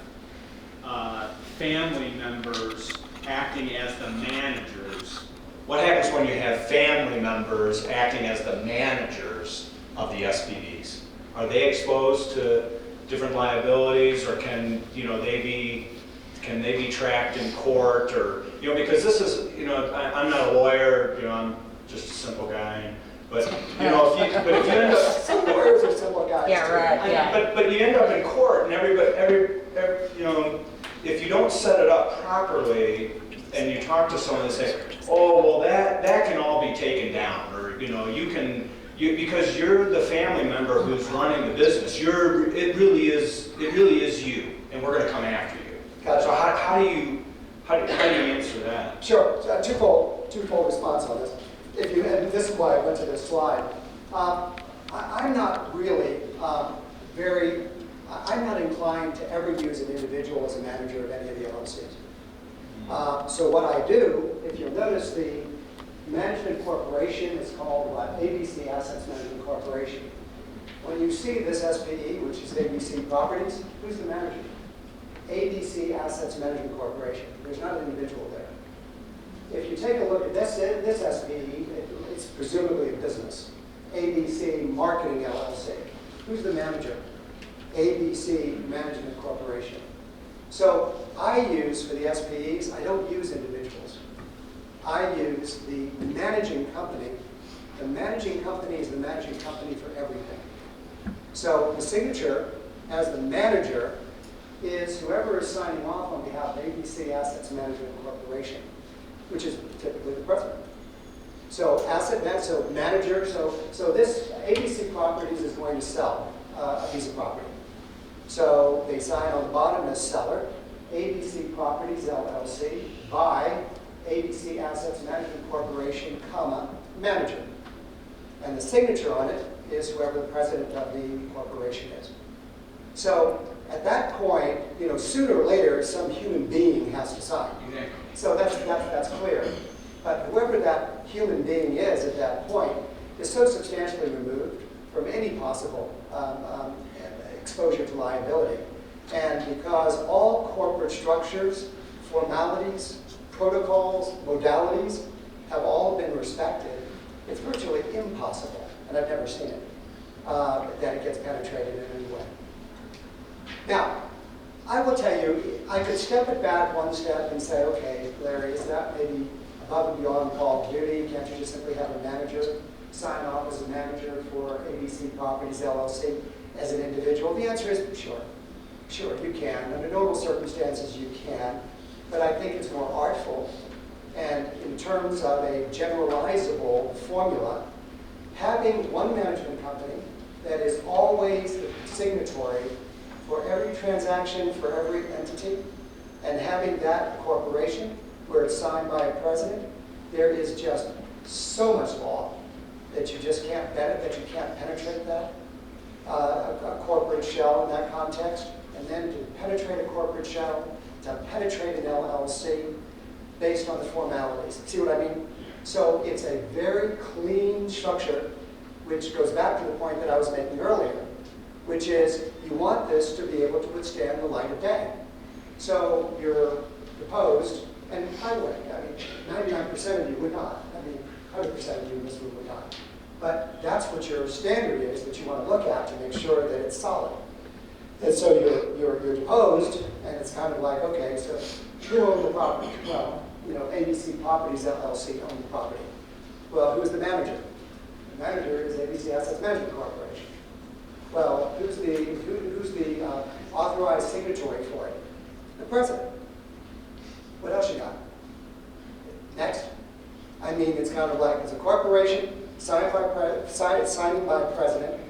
family members acting as the managers? What happens when you have family members acting as the managers of the SPVs? Are they exposed to different liabilities, or can they be tracked in court, or because this is I'm not a lawyer, I'm just a simple guy, but if you end up Some lawyers are simple guys. Yeah, too. right. Yeah. But you end up in court, and every if you don't set it up properly, and you talk to someone and say, oh, well, that can all be taken down, or because you're the family member who's running the business, it really is you, and we're going to come after you. Gotcha. So how do you answer that? Sure. So, twofold response on this. And this is why I went to this slide. I'm not really I'm not inclined to ever use an individual as a manager of any of the LLCs. So what I do, if you'll notice, the management corporation is called ABC Assets Management Corporation. When you see this SPE, which is ABC Properties, who's the manager? ABC Assets Management Corporation. There's not an individual there. If you take a look at this SPE, it's presumably a business. ABC Marketing LLC. Who's the manager? ABC Management Corporation. So I use, for the SPEs, I don't use individuals. I use the managing company. The managing company is the managing company for everything. So the signature as the manager is whoever is signing off on behalf of ABC Assets Management Corporation, which is typically the president. So manager, so this ABC Properties is going to sell a piece of property. So they sign on the bottom as seller, ABC Properties LLC, by ABC Assets Management Corporation, manager. And the signature on it is whoever the president of the corporation is. So at that point, sooner or later, some human being has to sign. Exactly. So that's clear. But whoever that human being is at that point is so substantially removed from any possible exposure to liability. And because all corporate structures, formalities, protocols, modalities have all been respected, it's virtually impossible, and I've never seen it, that it gets penetrated in any way. Now, I will tell you, I could step it back one step and say, okay, Larry, is that maybe above and beyond call of duty? Can't you just simply have a manager sign off as a manager for ABC Properties LLC as an individual? The answer is sure. Sure, you can. Under normal circumstances, you can. But I think it's more artful. And in terms of a generalizable formula, having one management company that is always the signatory for every transaction, for every entity, and having that corporation where it's signed by a president, there is just so much law that you just can't penetrate that, a corporate shell in that context, and then to penetrate a corporate shell, to penetrate an LLC based on the formalities. See what I mean? So it's a very clean structure, which goes back to the point that I was making earlier, which is you want this to be able to withstand the light of day. So you're deposed, and by the way, 99% of you would not. 100% of you in this room would not. But that's what your standard is that you want to look at to make sure that it's solid. And so you're deposed, and it's kind of like, okay, so who owned the property? Well, ABC Properties LLC owned the property. Well, who's the manager? The manager is ABC Assets Management Corporation. Well, who's the authorized signatory for it? The president. What else you got? Next. I mean, it's kind of like, it's a corporation, signed by president,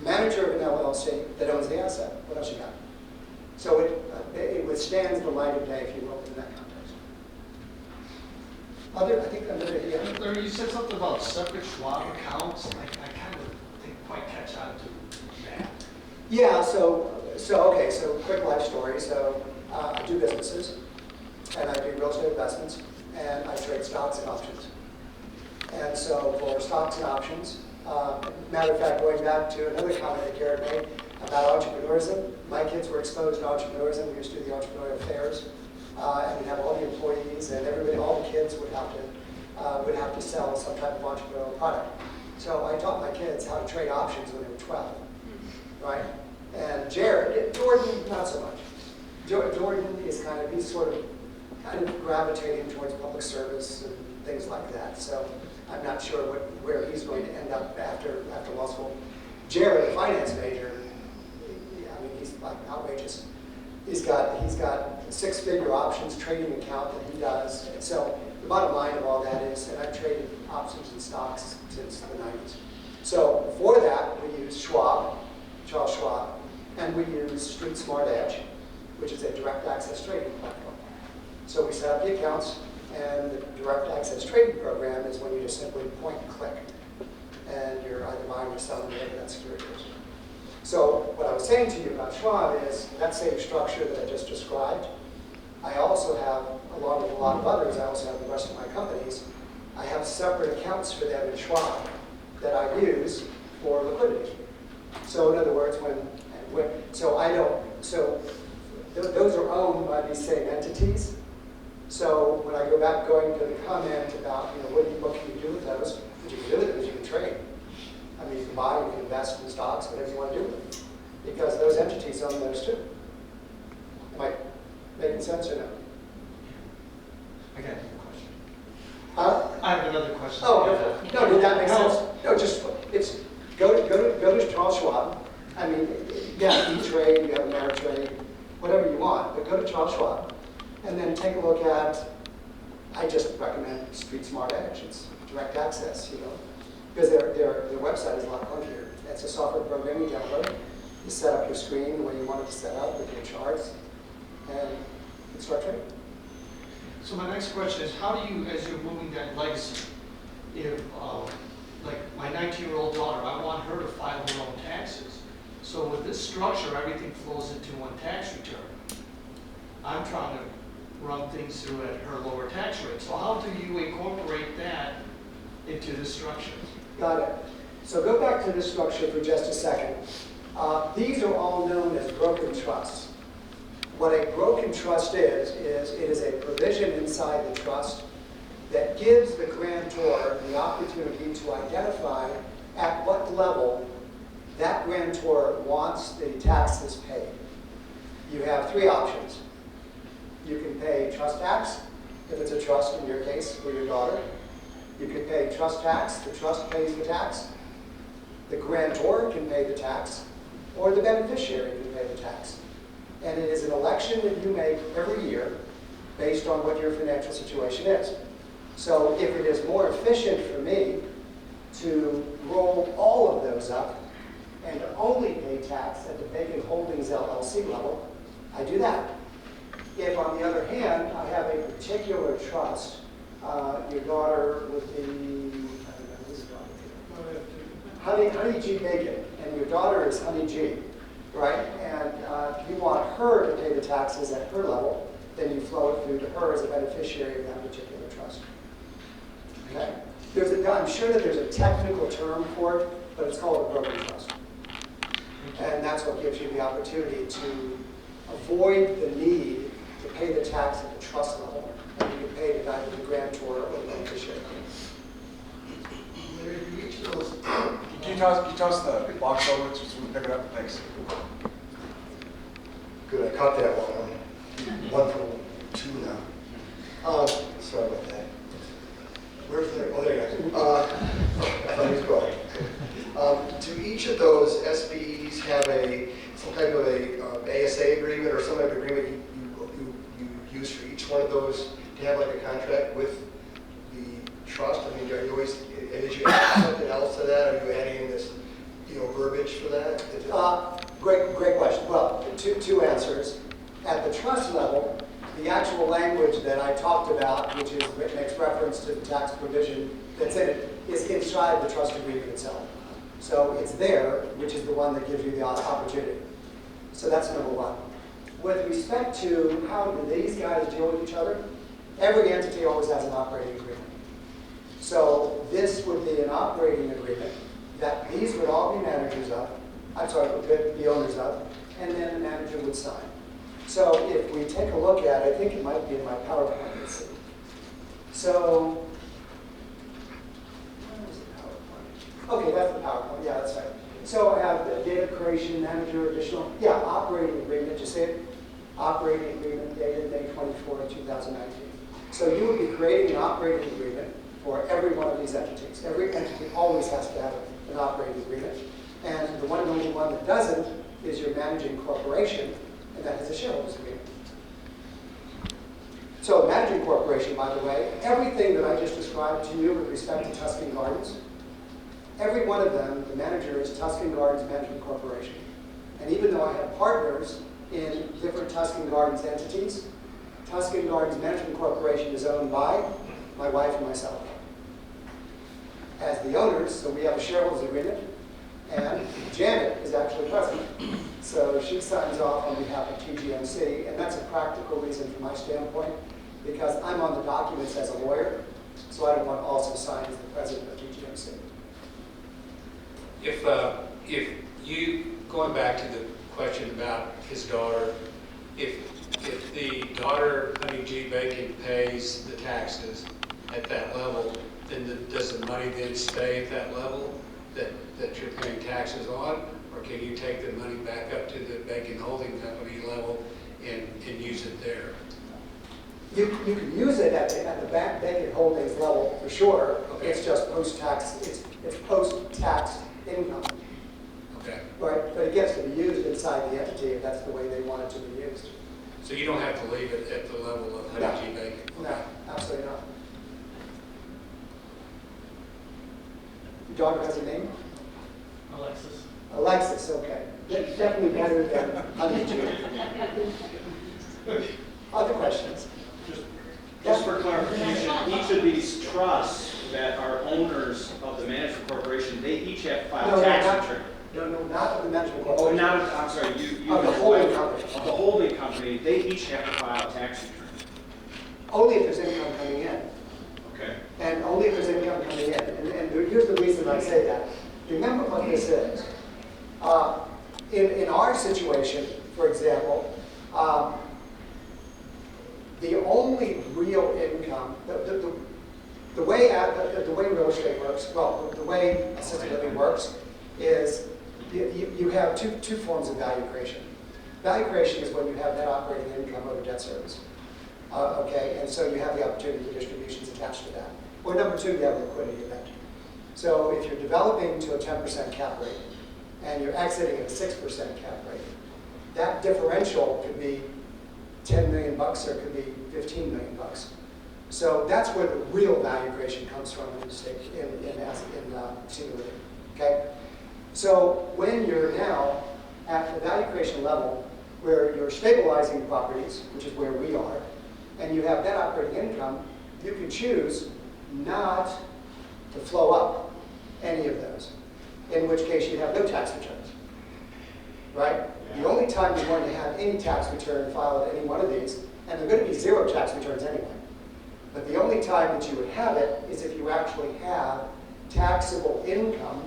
manager of an LLC that owns the asset. What else you got? So it withstands the light of day, if you will, in that context. I think another, yeah. Larry, you said something about separate Schwab accounts. I kind of didn't quite catch on to that. Yeah, so quick life story. So I do businesses, and I do real estate investments, and I trade stocks and options. And so for stocks and options, matter of fact, going back to another comment that Garrett made about entrepreneurism, my kids were exposed to entrepreneurism. We used to do the entrepreneurial fairs, and we'd have all the employees and everybody, all the kids would have to sell some type of entrepreneurial product. So I taught my kids how to trade options when they were 12, right? And Jordan, not so much. Jordan is he's sort of gravitating towards public service and things like that. So I'm not sure where he's going to end up after law school. Jared, a finance major, I mean, he's like outrageous. He's got a six-figure options trading account that he does. And so the bottom line of all that is, and I've traded options and stocks since the 90s. So for that, we use Charles Schwab, and we use Street Smart Edge, which is a direct access trading platform. So we set up the accounts, and the direct access trading program is when you just simply point and click, and you're either buying or selling whatever that security is. So what I was saying to you about Schwab is that same structure that I just described. I also have, along with a lot of others, I also have the rest of my companies, I have separate accounts for them in Schwab that I use for liquidity. So in other words, those are owned by these same entities. So when I go back going to the comment about, what can you do with those? What you can do with them is you can trade. I mean, you can buy, you can invest in stocks, whatever you want to do with them. Because those entities own those too. Am I making sense or no? I got another question. Huh? I have another question. Oh, no, did that make sense? No, it's go to Charles Schwab. I mean, yeah, E-Trade, you have Ameritrade, whatever you want, but go to Charles Schwab and then take a look at, I just recommend Street Smart Edge. It's direct access, because their website is a lot clunkier. It's a software program you download. You set up your screen the way you want it to set up with your charts, and you can start trading. So my next question is, how do you, as you're moving that legacy, if, like my 19-year-old daughter, I want her to file her own taxes. So with this structure, everything flows into one tax return. I'm trying to run things through at her lower tax rate. So how do you incorporate that into this structure? Got it. So go back to this structure for just a second. These are all known as broken trusts. What a broken trust is it is a provision inside the trust that gives the grantor the opportunity to identify at what level that grantor wants the taxes paid. You have three options. You can pay trust tax, if it's a trust in your case for your daughter. You can pay trust tax, the trust pays the tax. The grantor can pay the tax, or the beneficiary can pay the tax. And it is an election that you make every year based on what your financial situation is. So if it is more efficient for me to roll all of those up and to only pay tax at the Bacon Holdings LLC level, I do that. If, on the other hand, I have a particular trust, your daughter would be, Honey G. Bacon, and your daughter is Honey G, right? And if you want her to pay the taxes at her level, then you flow it through to her as a beneficiary of that particular trust. Okay? I'm sure that there's a technical term for it, but it's called a broken trust. And that's what gives you the opportunity to avoid the need to pay the tax at the trust level, and you can pay it either the grantor or the beneficiary. Larry, do each of those, Can you toss the box over so we can pick it up? Thanks. Good, I caught that one. I'm 1 for 2 now. Sorry about that. Where's the, oh, there you go. I thought he was going. Do each of those SBEs have some type of a ASA agreement or some type of agreement you use for each each one of those to have like a contract with the trust? I mean, are you always, and did you add something else to that? Are you adding in this, verbiage for that? Great question. Well, two answers. At the trust level, the actual language that I talked about, which makes reference to the tax provision that's in it, is inside the trust agreement itself. So it's there, which is the one that gives you the opportunity. So that's number one. With respect to how do these guys deal with each other, every entity always has an operating agreement. So this would be an operating agreement that these would all be managers of, the owners of, and then the manager would sign. So if we take a look at, I think it might be in my PowerPoint, let's see. So, where is the PowerPoint? Okay, that's the PowerPoint, yeah, that's right. So I have the data creation manager, additional, operating agreement, just say it. Operating agreement dated May 24, 2019. So you would be creating an operating agreement for every one of these entities. Every entity always has to have an operating agreement. And the one and only one that doesn't is your managing corporation, and that is a shareholders agreement. So managing corporation, by the way, everything that I just described to you with respect to Tuscan Gardens, every one of them, the manager is Tuscan Gardens Management Corporation. And even though I have partners in different Tuscan Gardens entities, Tuscan Gardens Management Corporation is owned by my wife and myself. As the owners, so we have a shareholders agreement, and Janet is actually president. So she signs off on behalf of TGMC, and that's a practical reason from my standpoint, because I'm on the documents as a lawyer, so I don't want to also sign as the president of TGMC. If you, going back to the question about his daughter, if the daughter, Honey G. Bacon, pays the taxes at that level, then does the money then stay at that level that you're paying taxes on? Or can you take the money back up to the Bacon Holding Company level and use it there? You can use it at the Bacon Holdings level for sure. Okay. It's just post-tax, it's post-tax income. Okay. Right, but it gets to be used inside the entity if that's the way they want it to be used. So you don't have to leave it at the level of Honey G. Bacon? No, absolutely not. Your daughter has a name? Alexis. Alexis, okay. That's definitely better than Honey G. Other questions? Just for clarification, each of these trusts that are owners of the management corporation, they each have to file tax return. No, not of the management Oh, corporation. not, I'm sorry, you. Of the holding company. Of the holding company, they each have to file a tax return. Only if there's income coming in. Okay. And only if there's income coming in. And here's the reason I say that. Remember what this is. In our situation, for example, the only real income, the way real estate works, well, the way assisted living works is you have two forms of value creation. Value creation is when you have net operating income over debt service. Okay, and so you have the opportunity for distributions attached to that. Or number two, you have a liquidity event. So if you're developing to a 10% cap rate and you're exiting at a 6% cap rate, that differential could be $10 million or it could be $15 million. So that's where the real value creation comes from in senior living. Okay? So when you're now at the value creation level where you're stabilizing properties, which is where we are, and you have net operating income, you can choose not to flow up any of those, in which case you have no tax returns, right? Yeah. The only time you're going to have any tax return filed at any one of these, and they're going to be zero tax returns anyway, but the only time that you would have it is if you actually have taxable income,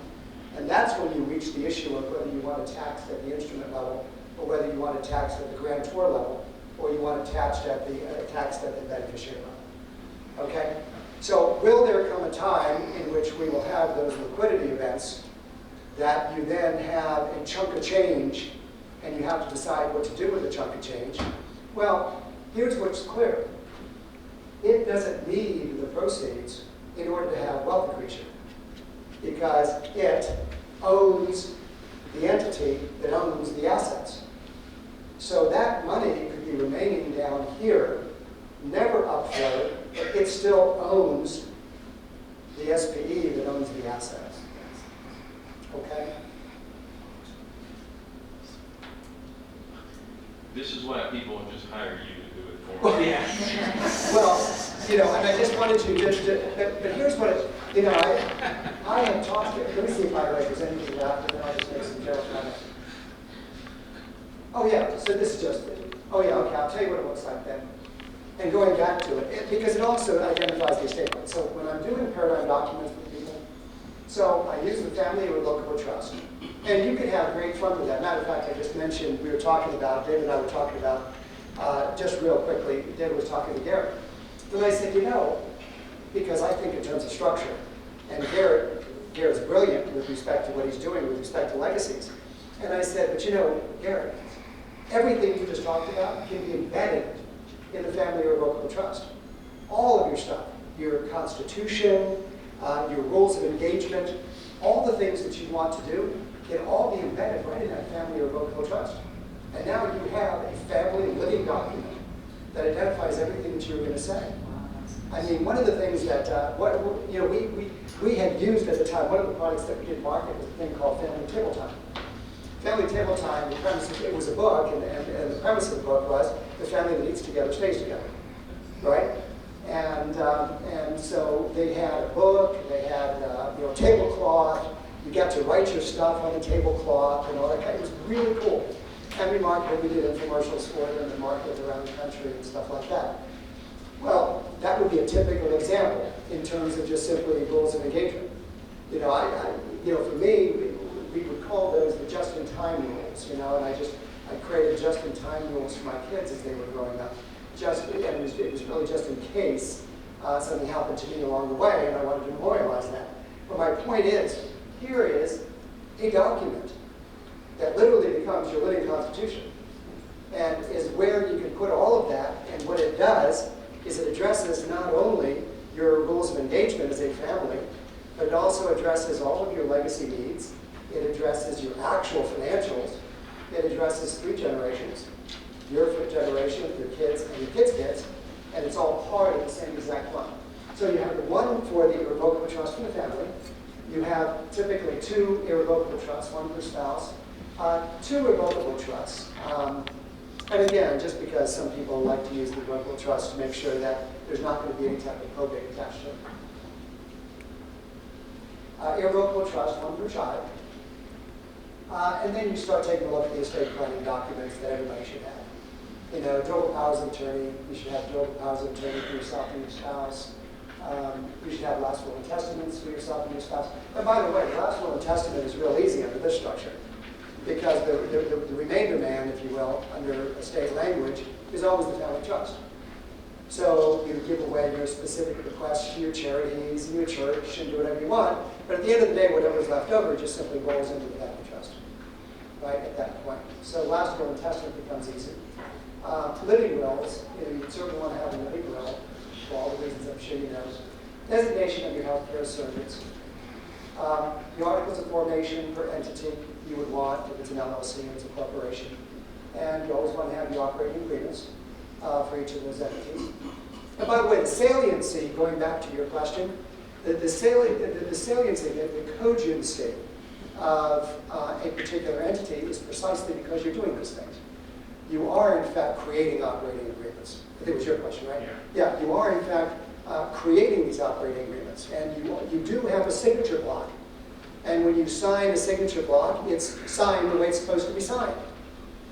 and that's when you reach the issue of whether you want to tax at the instrument level, or whether you want to tax at the grantor level, or you want to tax at the beneficiary level. Okay? So will there come a time in which we will have those liquidity events that you then have a chunk of change and you have to decide what to do with the chunk of change? Well, here's what's clear. It doesn't need the proceeds in order to have wealth accretion because it owns the entity that owns the assets. So that money could be remaining down here never upflowed, it still owns the SPE that owns the assets. Okay? This is why people just hire you to do it for them. Yeah. Well, you know, and I just wanted to, but here's what, you know, I have talked to, let me see if I write there's anything left, and then I'll just make some jokes on it. Oh yeah, so this is just, oh yeah, okay, I'll tell you what it looks like then. And going back to it, because it also identifies the estate plan. So when I'm doing paradigm documents with people, so I use the family irrevocable trust. And you could have great fun with that. Matter of fact, I just mentioned, we were talking about, David and I were talking about, just real quickly, David was talking to Garrett. And I said, you know, because I think in terms of structure, and Garrett's brilliant with respect to what he's doing with respect to legacies. And I said, but you know, Garrett, everything you just talked about can be embedded in the family irrevocable trust. All of your stuff, your constitution, your rules of engagement, all the things that you want to do can all be embedded right in that family irrevocable trust. And now you have a family living document that identifies everything that you were going to say. I mean, one of the things that we had used at the time, one of the products that we did market was a thing called Family Table Time. Family Table Time, the premise, it was a book, and the premise of the book was the family that eats together stays together, right? And so they had a book, they had tablecloth. You got to write your stuff on the tablecloth and all that kind. It was really cool. And we marketed, we did infomercials for them and marketed around the country and stuff like that. Well, that would be a typical example in terms of just simply rules of engagement. You know, for me, we would call those the just-in-time rules. You know, and I created just-in-time rules for my kids as they were growing up. And it was really just in case something happened to me along the way, and I wanted to memorialize that. But my point is, here is a document that literally becomes your living constitution, and is where you can put all of that. And what it does is it addresses not only your rules of engagement as a family, but it also addresses all of your legacy needs. It addresses your actual financials. It addresses 3 generations, your generation, your kids, and your kids' kids, and it's all part of the same exact fund. So you have the one for the irrevocable trust for the family. You have typically 2 irrevocable trusts, 1 per spouse, 2 revocable trusts. And again, just because some people like to use the revocable trust to make sure that there's not going to be any type of probate attached to it. Irrevocable trust, 1 per child. And then you start taking a look at the estate planning documents that everybody should have. You know, durable powers of attorney. You should have durable powers of attorney for yourself and your spouse. You should have last will and testaments for yourself and your spouse. And by the way, the last will and testament is real easy under this structure, because the remainder man, if you will, under estate language, is always the family trust. So you give away your specific requests to your charities and your church and do whatever you want, but at the end of the day, whatever's left over just simply rolls into the family trust, right, at that point. So last will and testament becomes easy. Living wills, you certainly want to have a living will, for all the reasons I'm sure you know. Designation of your healthcare surgeons. The articles of formation per entity you would want, if it's an LLC, if it's a corporation. And you always want to have your operating agreements for each of those entities. And by the way, the saliency, going back to your question, the saliency, the cogency of a particular entity is precisely because you're doing those things. You are, in fact, creating operating agreements. I think it was your question, right? Yeah, you are, in fact, creating these operating agreements. And you do have a signature block. And when you sign a signature block, it's signed the way it's supposed to be signed.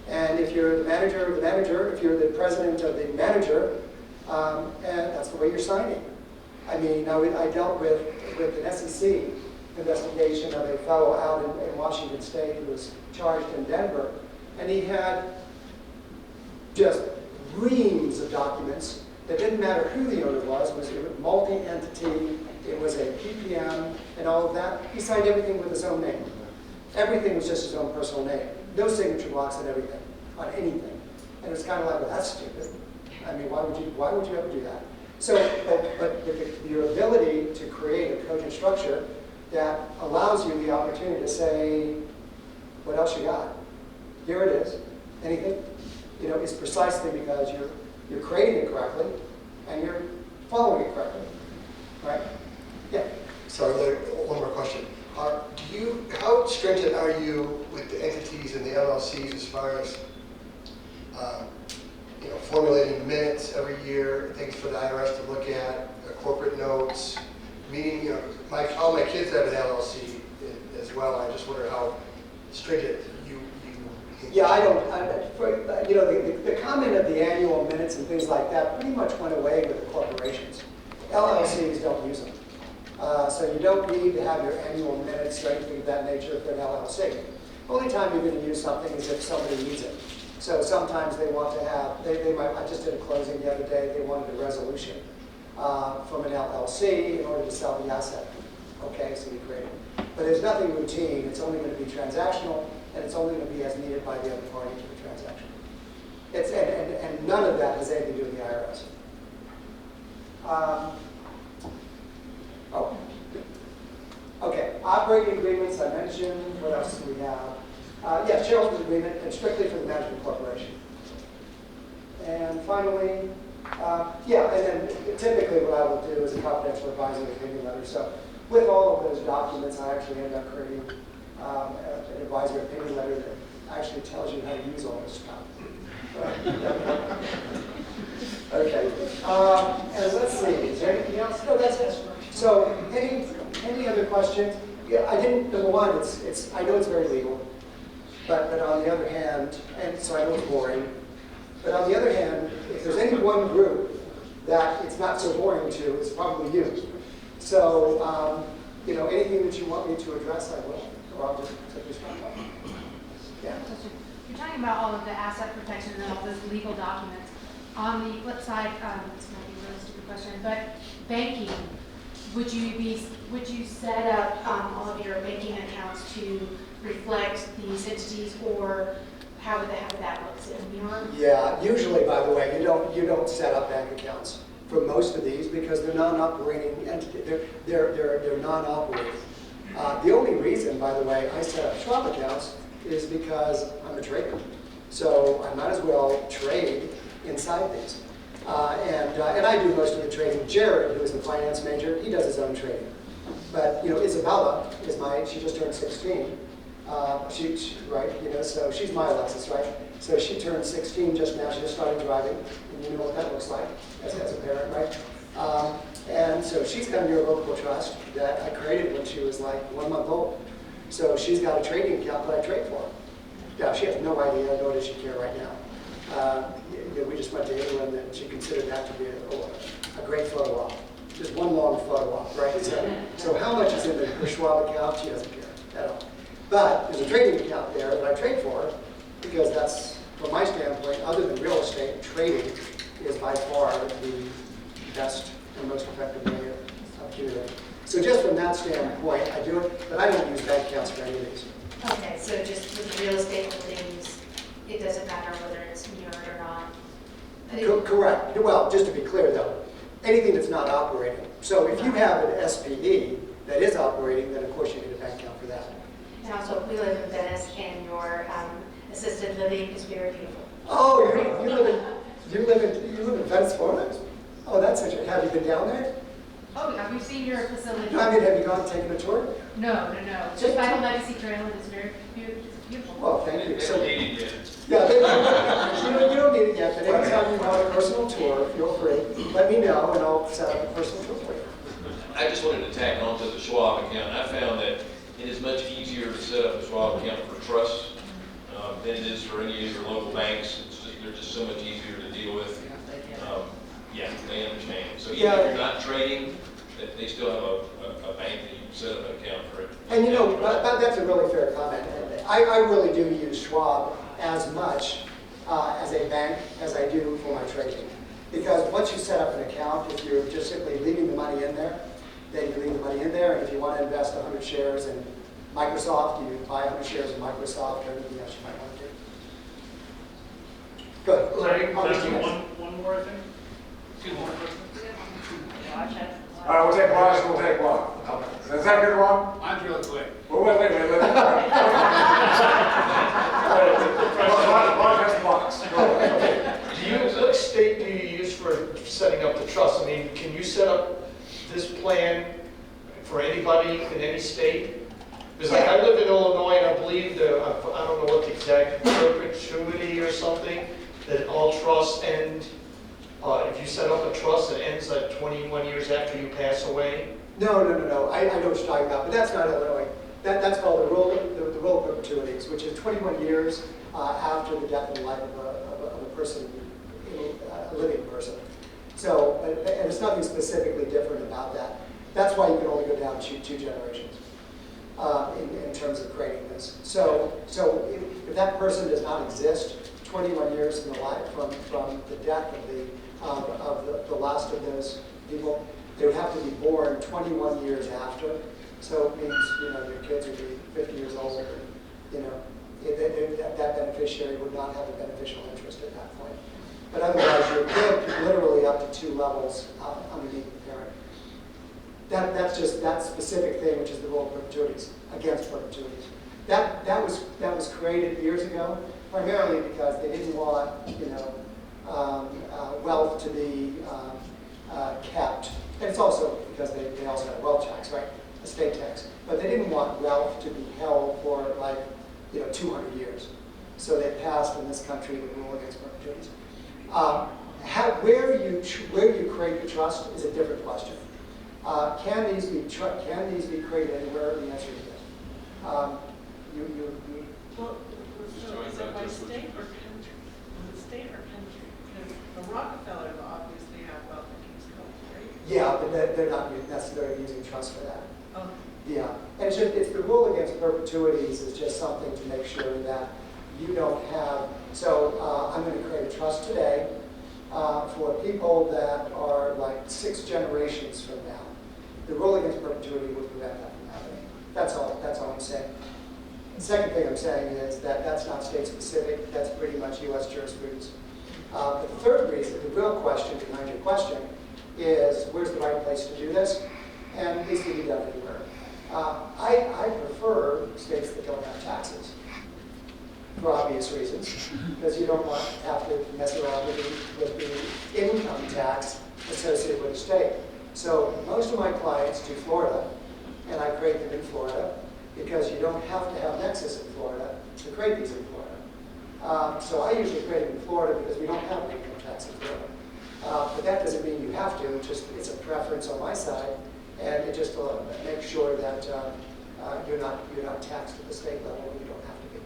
And if you're the manager of the manager, if you're the president of the manager, and that's the way you're signing. I mean, I dealt with an SEC investigation of a fellow out in Washington State who was charged in Denver, and he had just reams of documents that didn't matter who the owner was. It was multi-entity, it was a PPM, and all of that. He signed everything with his own name. Everything was just his own personal name. No signature blocks on everything, on anything. And it was kind of like, well, that's stupid. I mean, why would you ever do that? So, but your ability to create a cogent structure that allows you the opportunity to say, what else you got? Here it is. Anything? You know, it's precisely because you're creating it correctly, and you're following it correctly, right? Yeah. Sorry, one more question. How stringent are you with the entities and the LLCs as far as, formulating minutes every year, things for the IRS to look at, corporate notes, meaning, all my kids have an LLC as well. I just wonder how stringent you. Yeah, the comment of the annual minutes and things like that pretty much went away with the corporations. LLCs don't use them. So you don't need to have your annual minutes or anything of that nature for an LLC. Only time you're going to use something is if somebody needs it. So sometimes they want to have, they might, I just did a closing the other day, they wanted a resolution from an LLC in order to sell the asset. Okay, so you create it. But there's nothing routine, it's only going to be transactional, and it's only going to be as needed by the other party to the transaction. And none of that has anything to do with the IRS. Okay, operating agreements I mentioned. What else do we have? Yeah, shareholders agreement, and strictly for the management corporation. And finally, yeah, and then typically what I will do is a confidential advisory opinion letter. So with all of those documents, I actually end up creating an advisory opinion letter that actually tells you how to use all this stuff. Okay, and let's see, is there anything else? No, that's it. So any other questions? Yeah, I didn't, number one, I know it's very legal, but on the other hand, and so I know it's boring, but on the other hand, if there's any one group that it's not so boring to, it's probably you. So, anything that you want me to address, I will, or I'll just respond. Yeah. You're talking about all of the asset protection and all those legal documents. On the flip side, this might be a really stupid question, but banking, would you set up all of your banking accounts to reflect these entities, or how would that look? Is it a mirror? Yeah, usually, by the way, you don't set up bank accounts for most of these because they're non-operating entity. They're non-operating. The only reason, by the way, I set up Schwab accounts is because I'm a trader. So I might as well trade inside these. And I do most of the trading. Jared, who is the finance major, he does his own trading. But Isabella is she just turned 16. Right, so she's my Alexis, right? So she turned 16 just now. She just started driving, and you know what that looks like as a parent, right? And so she's got an irrevocable trust that I created when she was like 1 month old. So she's got a trading account that I trade for her. Yeah, she has no idea, nor does she care right now. We just went to England, and she considered that to be a great photo op. Just one long photo op, right? So how much is in the Schwab account? She doesn't care at all. But there's a trading account there that I trade for because that's, from my standpoint, other than real estate, trading is by far the best and most effective way of accumulating. So just from that standpoint, I do it, but I don't use bank accounts for any of these. Okay, so just with the real estate holdings, it doesn't matter whether it's mirrored or not? Correct. Well, just to be clear though, anything that's not operating. So if you have an SPE that is operating, then of course you need a bank account for that. And also, we live in Venice, and your assisted living is very beautiful. Oh, you live in Venice, Florida? Oh, that's interesting. Have you been down there? Oh, yeah, we've seen your facility. I mean, have you gone and taken a tour? No. Just Bible Legacy Trail, and it's very beautiful. Well, thank you. So, They need it. yeah, you don't need it yet, but anytime you want a personal tour, feel free. Let me know, and I'll set up a personal tour for you. I just wanted to tack on to the Schwab account. I found that it is much easier to set up a Schwab account for trust than it is for any of your local banks. They're just so much easier to deal with. Yeah, they understand. So even if you're not trading, they still have a bank that you can set up an account for it. And that's a really fair comment. I really do use Schwab as much as a bank as I do for my trading. Because once you set up an account, if you're just simply leaving the money in there, then you leave the money in there. And if you want to invest 100 shares in Microsoft, you buy 100 shares in Microsoft or anything else you might want to do. Good. One more, I think. Two more questions. All right, we'll take Ron, so we'll take Ron. Is that good, Ron? Mine's real quick. Well, wait. Ron has the box. What state do you use for setting up the trust. I mean, can you set up this plan for anybody in any state? Because like, I live in Illinois, and I believe I don't know what the exact perpetuity or something, that all trusts end, if you set up a trust, it ends at 21 years after you pass away. No. I know what you're talking about, but that's not Illinois. That's called the rule of perpetuities, which is 21 years after the death and life of a person, a living person. So, and there's nothing specifically different about that. That's why you can only go down two generations in terms of creating this. So if that person does not exist 21 years from the life from the death of the last of those people, they would have to be born 21 years after. So it means, your kids would be 50 years old, that beneficiary would not have a beneficial interest at that point. But otherwise, your kid literally up to 2 levels underneath the parent. That's just that specific thing, which is the rule of perpetuities, against perpetuities. That was created years ago, primarily because they didn't want, wealth to be kept. And it's also because they also had a wealth tax, right? Estate tax. But they didn't want wealth to be held for 200 years. So they passed in this country the rule against perpetuities. Where you create the trust is a different question. Can these be created anywhere? The answer is yes. Well, so is it by state or country? Is it state or country? Because the Rockefellers obviously have wealth in Kings County, right? Yeah, but they're not necessarily using trust for that. Oh. Yeah, and it's the rule against perpetuities is just something to make sure that you don't have. So I'm going to create a trust today for people that are like 6 generations from now. The rule against perpetuity would prevent that from happening. That's all I'm saying. The second thing I'm saying is that that's not state specific. That's pretty much U.S. jurisprudence. But the third reason, the real question behind your question, is where's the right place to do this? And these can be done anywhere. I prefer states that don't have taxes, for obvious reasons, because you don't want to have to mess around with the income tax associated with the state. So most of my clients do Florida, and I create them in Florida, because you don't have to have nexus in Florida to create these in Florida. So I usually create them in Florida because we don't have an income tax in Florida. But that doesn't mean you have to, it's a preference on my side, and it just makes sure that you're not taxed at the state level when you don't have to be.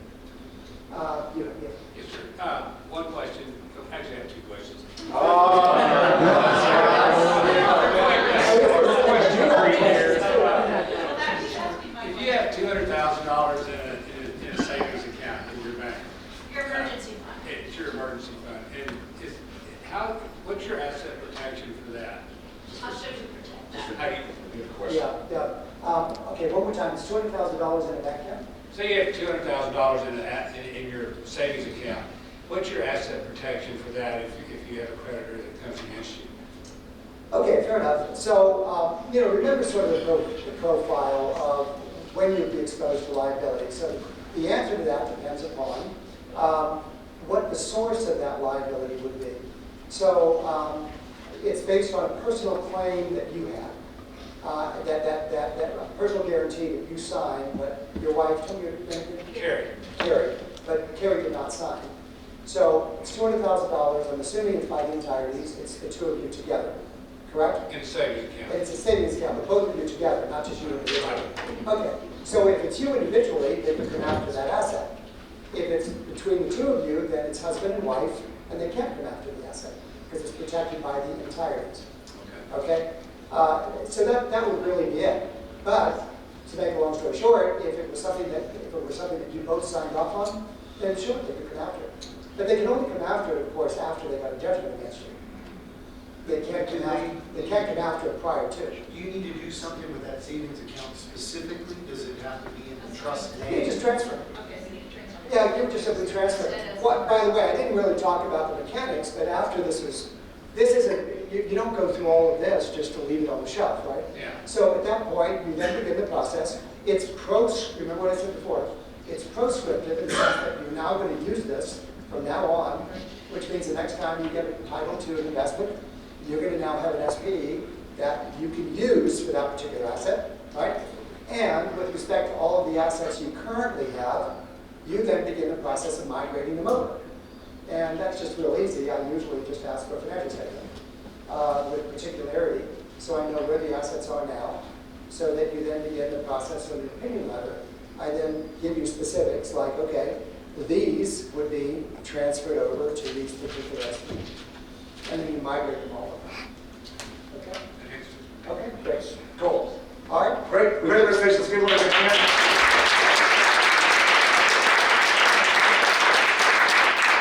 Yes, sir. One question, actually I have 2 questions. If you have $200,000 in a savings account in your bank, Your emergency fund. it's your emergency fund, and what's your asset protection for that? I'll show you protect. How do you, Okay, one more time. It's $200,000 in a bank account? say you have $200,000 in your savings account, what's your asset protection for that if you have a creditor that comes against you? Okay, fair enough. So, remember sort of the profile of when you'd be exposed to liability. So the answer to that depends upon what the source of that liability would be. So it's based on a personal claim that you had. That personal guarantee that you signed, but your wife told you Carrie, but Carrie did not sign. So it's $200,000. I'm assuming it's by the entireties. It's the 2 of you together, correct? In a savings account. And it's a savings account, but both of you together, not just you individually. Okay. So if it's you individually, then you come after that asset. If it's between the 2 of you, then it's husband and wife, and they can't come after the asset because it's protected by the entireties. Okay. So that would really be it. But to make a long story short, if it was something that you both signed off on, then sure, they could come after it. But they can only come after it, of course, after they got a judgment against you. They can't come after it prior to. Do you need to do something with that savings account specifically? Does it have to be in the trust You name? just transfer. Okay, so you need to transfer. Yeah, you would just simply transfer. By the way, I didn't really talk about the mechanics, but after this isn't, you don't go through all of this just to leave it on the shelf, right? Yeah. So at that point, you then begin the process. It's remember what I said before? It's proscriptive in the sense that you're now going to use this from now on, which means the next time you get entitled to an investment, you're going to now have an SPE that you can use for that particular asset, right? And with respect to all of the assets you currently have, you then begin the process of migrating them over. And that's just real easy. I usually just ask for a financial statement with particularity, so I know where the assets are now, so that you then begin the process of the opinion letter. I then give you specifics like, okay, these would be transferred over to these particular SPEs. And then you migrate them all over. Okay? Okay, great. Cool. All right, great.